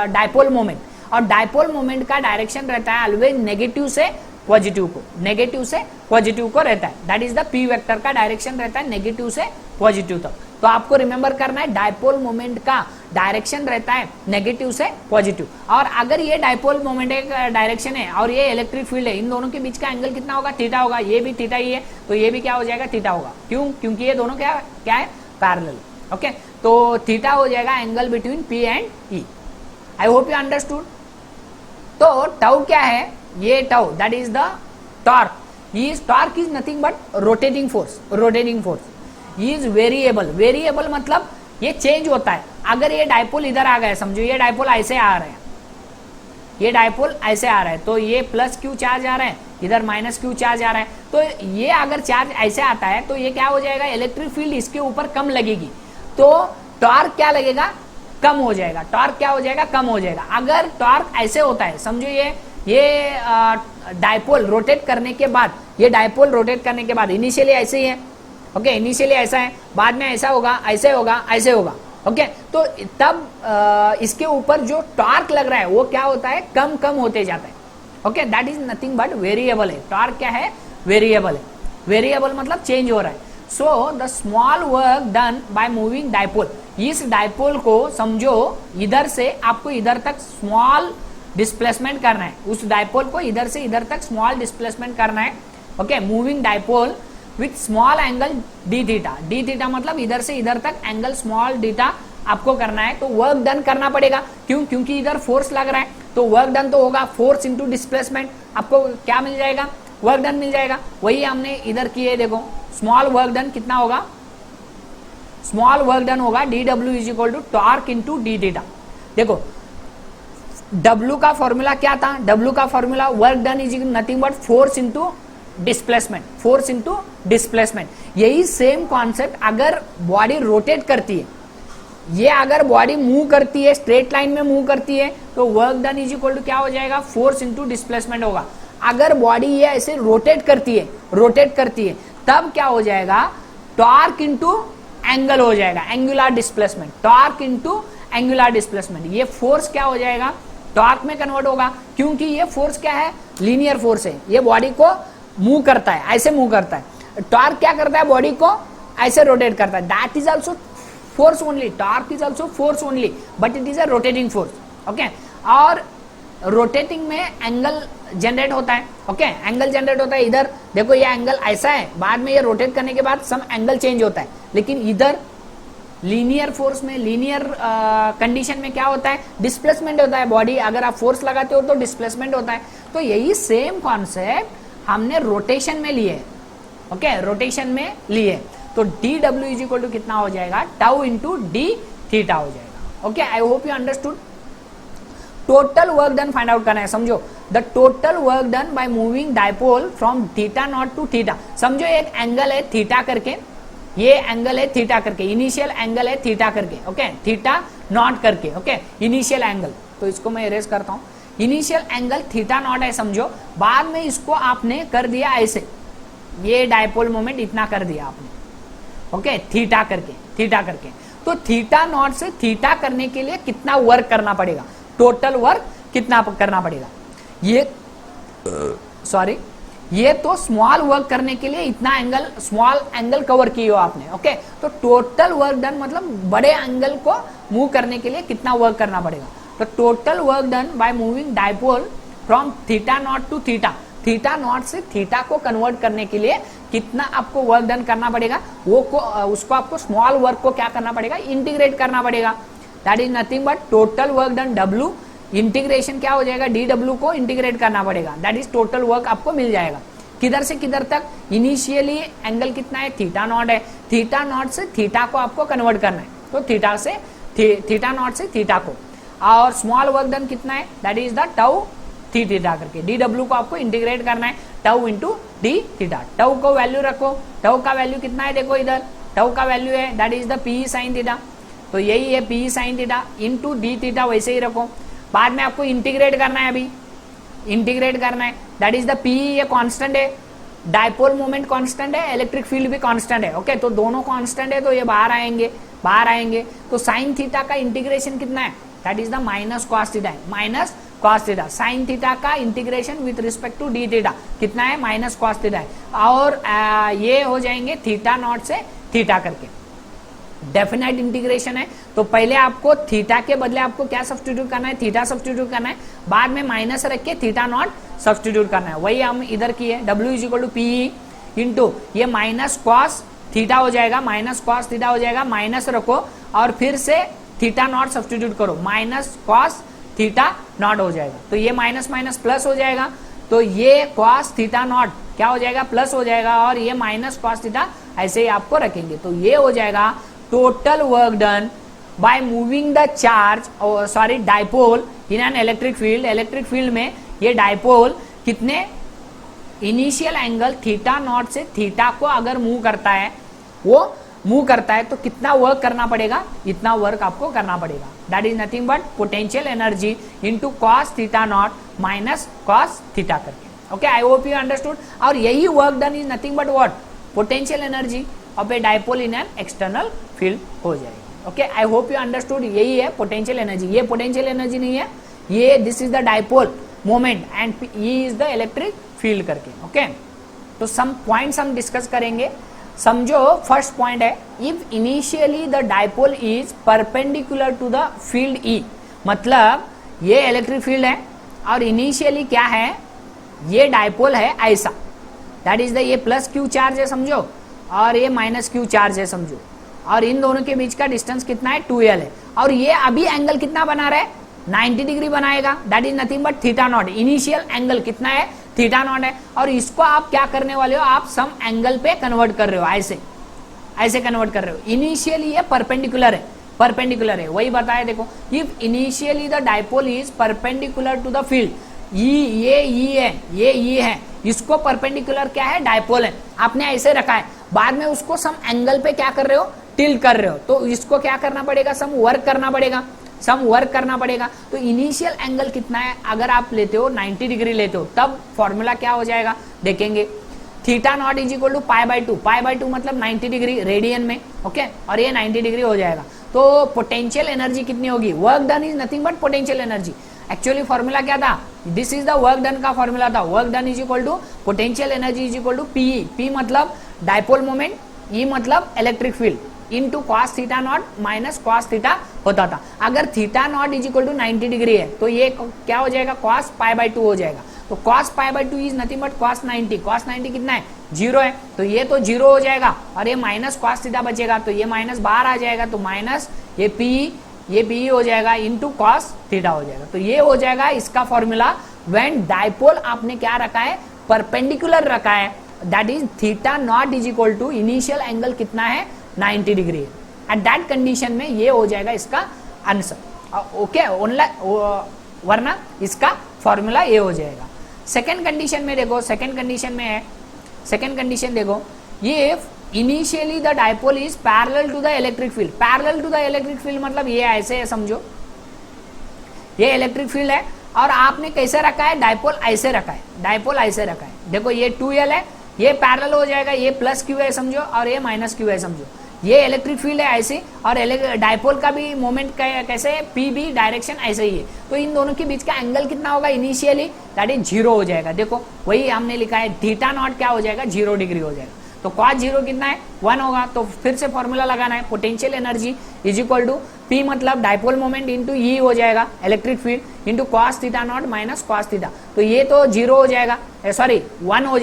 dipole moment, और डायपोल मोमेंट का डायरेक्शन रहता है ऑलवेज नेगेटिव से पॉजिटिव को, नेगेटिव से पॉजिटिव को रहता है। That is the P vector का डायरेक्शन रहता है नेगेटिव से पॉजिटिव तक। तो आपको रिमेंबर करना है डायपोल मोमेंट का डायरेक्शन रहता है नेगेटिव से पॉजिटिव, और अगर ये डायपोल मोमेंट एक डायरेक्शन है और ये इलेक्ट्रिक फील्ड है, इन दोनों के बीच का एंगल कितना होगा, थीटा होगा। ये भी थीटा ही है तो ये भी क्या हो जाएगा, थीटा होगा। क्यों, क्योंकि ये दोनों क्या है, पैरेलल। ओके, तो थीटा हो जाएगा angle between P and E। I hope you understood. तो टाउ क्या है, ये tau that is the torque. Torque is nothing but rotating force is variable मतलब ये चेंज होता है। अगर ये डायपोल इधर आ गया, समझो ये डायपोल ऐसे आ रहा है, ये डायपोल ऐसे आ रहा है, तो ये प्लस Q चार्ज आ रहा है, इधर माइनस Q चार्ज आ रहा है। तो ये अगर चार्ज ऐसे आता है तो ये क्या हो जाएगा, इलेक्ट्रिक फील्ड इसके ऊपर कम लगेगी, तो टॉर्क क्या लगेगा, कम हो जाएगा। टॉर्क क्या हो जाएगा, कम हो जाएगा। अगर टॉर्क ऐसे होता है, समझो ये डायपोल रोटेट करने के बाद, ये डायपोल रोटेट करने के बाद इनिशियली ऐसे ही है। ओके, इनिशियली ऐसा है, बाद में ऐसा होगा, ऐसे होगा, ऐसे होगा। ओके, तो तब इसके ऊपर जो टॉर्क लग रहा है वो क्या होता है, कम होते जाता है। Okay, that is nothing but variable है। टॉर्क क्या है, वेरिएबल है। वेरिएबल मतलब चेंज हो रहा है। So the small work done by moving dipole, इस डायपोल को समझो इधर से आपको इधर तक स्मॉल डिस्प्लेसमेंट करना है, उस डायपोल को इधर से इधर तक स्मॉल डिस्प्लेसमेंट करना है। Okay, moving dipole with small angle D theta मतलब इधर से इधर तक एंगल स्मॉल डीटा आपको करना है। तो वर्क डन करना पड़ेगा, क्यों, क्योंकि इधर फोर्स लग रहा है, तो वर्क डन तो होगा फोर्स इंटू डिस्प्लेसमेंट। आपको क्या मिल जाएगा, वर्क डन मिल जाएगा। वही हमने इधर किए, देखो स्मॉल वर्क डन कितना होगा, स्मॉल वर्क डन होगा dw is equal to torque into D theta. देखो W का फॉर्मूला क्या था, W का formula work done is nothing but force into displacement. यही सेम कॉन्सेप्ट अगर बॉडी रोटेट करती है, ये अगर बॉडी मूव करती है, स्ट्रेट लाइन में मूव करती है, तो work done is equal to क्या हो जाएगा, फोर्स इंटू डिस्प्लेसमेंट होगा। अगर बॉडी ये ऐसे रोटेट करती है तब क्या हो जाएगा, टॉर्क इंटू एंगल हो जाएगा, angular displacement. Torque into angular displacement, ये फोर्स क्या हो जाएगा, टॉर्क में कन्वर्ट होगा, क्योंकि ये फोर्स क्या है, लीनियर फोर्स है। ये बॉडी को मूव करता है, ऐसे मूव करता है। टॉर्क क्या करता है, बॉडी को ऐसे रोटेट करता है। That is also force only, torque is also force only, but it is a rotating force. Okay, और रोटेटिंग में एंगल जनरेट होता है। ओके, एंगल जनरेट होता है। इधर देखो ये एंगल ऐसा है, बाद में ये रोटेट करने के बाद सम एंगल चेंज होता है, लेकिन इधर लीनियर फोर्स में, लीनियर कंडीशन में क्या होता है, डिस्प्लेसमेंट होता है। बॉडी अगर आप फोर्स लगाते हो तो डिस्प्लेसमेंट होता है। तो यही सेम कॉन्सेप्ट हमने रोटेशन में लिए। ओके, रोटेशन में लिए, तो dw इज इक्वल टू कितना हो जाएगा, टाउ इंटू डी थीटा हो जाएगा। Okay, I hope you understood. Total work done find out करना है। समझो the total work done by moving dipole from theta naught to theta. समझो एक एंगल है थीटा करके, ये एंगल है थीटा करके, इनिशियल एंगल है थीटा करके। ओके, थीटा नॉट करके। ओके, इनिशियल एंगल, तो इसको मैं इरेज करता हूं। इनिशियल एंगल थीटा नॉट है समझो, बाद में इसको आपने कर दिया ऐसे, ये डायपोल मोमेंट इतना कर दिया आपने। ओके, थीटा करके तो थीटा नॉट से थीटा करने के लिए कितना वर्क करना पड़ेगा, टोटल वर्क कितना करना पड़ेगा, ये ये तो स्मॉल वर्क करने के लिए इतना एंगल, स्मॉल एंगल कवर किए हो आपने। ओके, तो टोटल वर्क डन मतलब बड़े एंगल को मूव करने के लिए कितना वर्क करना पड़ेगा। तो total work done by moving dipole from theta naught to theta naught से थीटा को कन्वर्ट करने के लिए कितना आपको वर्क डन करना पड़ेगा, उसको आपको स्मॉल वर्क को क्या करना पड़ेगा, इंटीग्रेट करना पड़ेगा। That is nothing but total work done W, integration क्या हो जाएगा, dw को इंटीग्रेट करना पड़ेगा। दैट इज टोटल वर्क आपको मिल जाएगा। किधर से किधर तक, इनिशियली एंगल कितना है, थीटा नॉट है, थीटा नॉट से थीटा को आपको कन्वर्ट करना है। तो थीटा से थीटा नॉट से थीटा को, और स्मॉल वर्क डन कितना है, दैट इज द टाउ थी थीटा करके, डी डब्ल्यू को आपको इंटीग्रेट करना है tau into D theta. Tau को वैल्यू रखो, टाउ का वैल्यू कितना है, देखो इधर टाउ का वैल्यू है that is the P sine theta, तो यही है P sine theta into D theta, वैसे ही रखो। बाद में आपको इंटीग्रेट करना है, अभी इंटीग्रेट करना है, दैट इज द पी, ये कांस्टेंट है, डायपोल मोमेंट कांस्टेंट है, इलेक्ट्रिक फील्ड भी कांस्टेंट है, ओके। तो दोनों कांस्टेंट है तो ये बाहर आएंगे। तो साइन थीटा का इंटीग्रेशन कितना है, that is the minus cos theta है, minus cos theta. Sine theta का integration with respect to d theta कितना है, माइनस कॉस थीटा है, और ये हो जाएंगे थीटा नॉट से थीटा करके, डेफिनेट इंटीग्रेशन है। तो पहले आपको थीटा के बदले आपको क्या सब्स्टिट्यूट करना है, थीटा सब्स्टिट्यूट करना है, बाद में माइनस रख के थीटा नॉट सब्स्टिट्यूट करना है, वही हम इधर किए। W is equal to P into ये माइनस कॉस थीटा हो जाएगा, माइनस कॉस थीटा हो जाएगा, माइनस रखो और फिर से थीटा नॉट सब्स्टिट्यूट करो, माइनस कॉस थीटा नॉट हो जाएगा। तो ये माइनस माइनस प्लस हो जाएगा, तो ये कॉस थीटा नॉट क्या हो जाएगा, प्लस हो जाएगा, और ये माइनस कॉस थीटा ऐसे ही आपको रखेंगे। तो ये हो जाएगा total work done by moving the charge, sorry dipole in an electric field. Electric field में ये डाइपोल कितने इनिशियल एंगल थीटा नॉट से थीटा को अगर मूव करता है, वो मूव करता है तो कितना वर्क करना पड़ेगा, इतना वर्क आपको करना पड़ेगा, that is nothing but potential energy into cos theta naught minus cos theta करके, okay. I hope you understood. और यही work done is nothing but what, potential energy of a dipole in an external field हो जाएगी, okay. I hope you understood, यही है potential energy. ये potential energy नहीं है, ये this is the dipole moment and E is the electric field करके, okay. तो सम पॉइंट्स हम डिस्कस करेंगे। समझो फर्स्ट पॉइंट है, if initially the dipole is perpendicular to the field E, मतलब ये इलेक्ट्रिक फील्ड है और इनिशियली क्या है, ये डाइपोल है ऐसा, दैट इज द ये प्लस क्यू चार्ज है समझो, और ये माइनस क्यू चार्ज है समझो, और इन दोनों के बीच का डिस्टेंस कितना है, 2l है, और ये अभी एंगल कितना बना रहा है, 90 डिग्री बनाएगा, that is nothing but theta naught. Initial angle कितना है, थीटा नॉट है, और इसको आप क्या करने वाले हो, आप सम एंगल पे कन्वर्ट कर रहे हो, ऐसे कन्वर्ट कर रहे हो। इनिशियली ये परपेंडिकुलर है, वही बताया देखो, if initially the dipole is perpendicular to the field, ये ई है, इसको परपेंडिकुलर क्या है, डाइपोल है, आपने ऐसे रखा है, बाद में उसको सम एंगल पे क्या कर रहे हो, टिल्ट कर रहे हो, तो इसको क्या करना पड़ेगा, सम वर्क करना पड़ेगा। तो इनिशियल एंगल कितना है, अगर आप लेते हो 90 डिग्री लेते हो, तब फॉर्मूला क्या हो जाएगा देखेंगे, theta naught is equal to pi by two मतलब 90 डिग्री रेडियन में, ओके, और ये 90 डिग्री हो जाएगा। तो पोटेंशियल एनर्जी कितनी होगी, work done is nothing but potential energy. Actually formula क्या था, this is the work done का फॉर्मूला था, work done is equal to potential energy is equal to P, P मतलब डाइपोल मोमेंट, ई मतलब electric field, into cos theta naught minus cos theta होता था। अगर theta naught is equal to 90 degree है तो ये क्या हो जाएगा, कॉस पाई बाई 2 हो जाएगा। तो cos pi by 2 is nothing but cos 90, cos 90 कितना है, 0 है, तो ये तो 0 हो जाएगा, और ये माइनस कॉस थीटा बचेगा, तो ये माइनस बाहर आ जाएगा, तो माइनस ये पी हो जाएगा इंटू कॉस थीटा हो जाएगा। तो ये हो जाएगा इसका फॉर्मूला व्हेन डाइपोल आपने क्या रखा है, परपेंडिकुलर रखा है, that is theta naught is equal to initial angle कितना है, 90 डिग्री। एट दैट कंडीशन में ये हो जाएगा इसका आंसर, ओके, वरना इसका फॉर्मूला ये हो जाएगा। सेकेंड कंडीशन में देखो, सेकेंड कंडीशन देखो, ये initially the dipole is parallel to the electric field, parallel to the electric field मतलब ये ऐसे है समझो, ये इलेक्ट्रिक फील्ड है और आपने कैसे रखा है, डाइपोल ऐसे रखा है, देखो ये 2l है, ये पैरेलल हो जाएगा, ये प्लस क्यू है समझो, और ये माइनस क्यू है समझो, ये इलेक्ट्रिक फील्ड है ऐसे, और डाइपोल का भी मोमेंट कैसे है, पी भी डायरेक्शन ऐसे ही है, तो इन दोनों के बीच का एंगल कितना होगा इनिशियली, दैट इज 0 हो जाएगा। देखो वही हमने लिखा है, थीटा नॉट क्या हो जाएगा, 0 डिग्री हो जाएगा, तो कॉस 0 कितना है, 1 होगा। तो फिर से फॉर्मूला लगाना है, potential energy is equal to P मतलब डाइपोल मोमेंट इंटू ई हो जाएगा, electric field into cos theta naught minus cos theta, तो ये तो 0 हो जाएगा, सॉरी 1 हो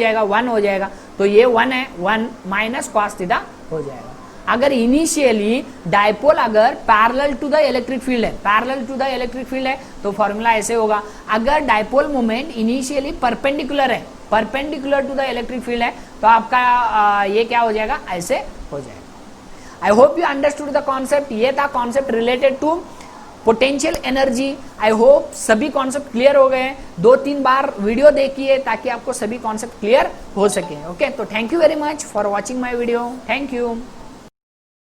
जाएगा, तो ये 1 है, 1 माइनस कॉस थीटा हो जाएगा। अगर इनिशियली डाइपोल अगर parallel to the electric field है, तो फॉर्मूला ऐसे होगा, अगर dipole moment initially perpendicular to the electric field है, तो आपका ये क्या हो जाएगा, ऐसे हो जाएगा। I hope you understood the concept. ये था concept related to potential energy. I hope सभी कॉन्सेप्ट क्लियर हो गए। 2-3 बार वीडियो देखिए ताकि आपको सभी कॉन्सेप्ट क्लियर हो सके। ओके, तो thank you very much for watching my video. Thank you.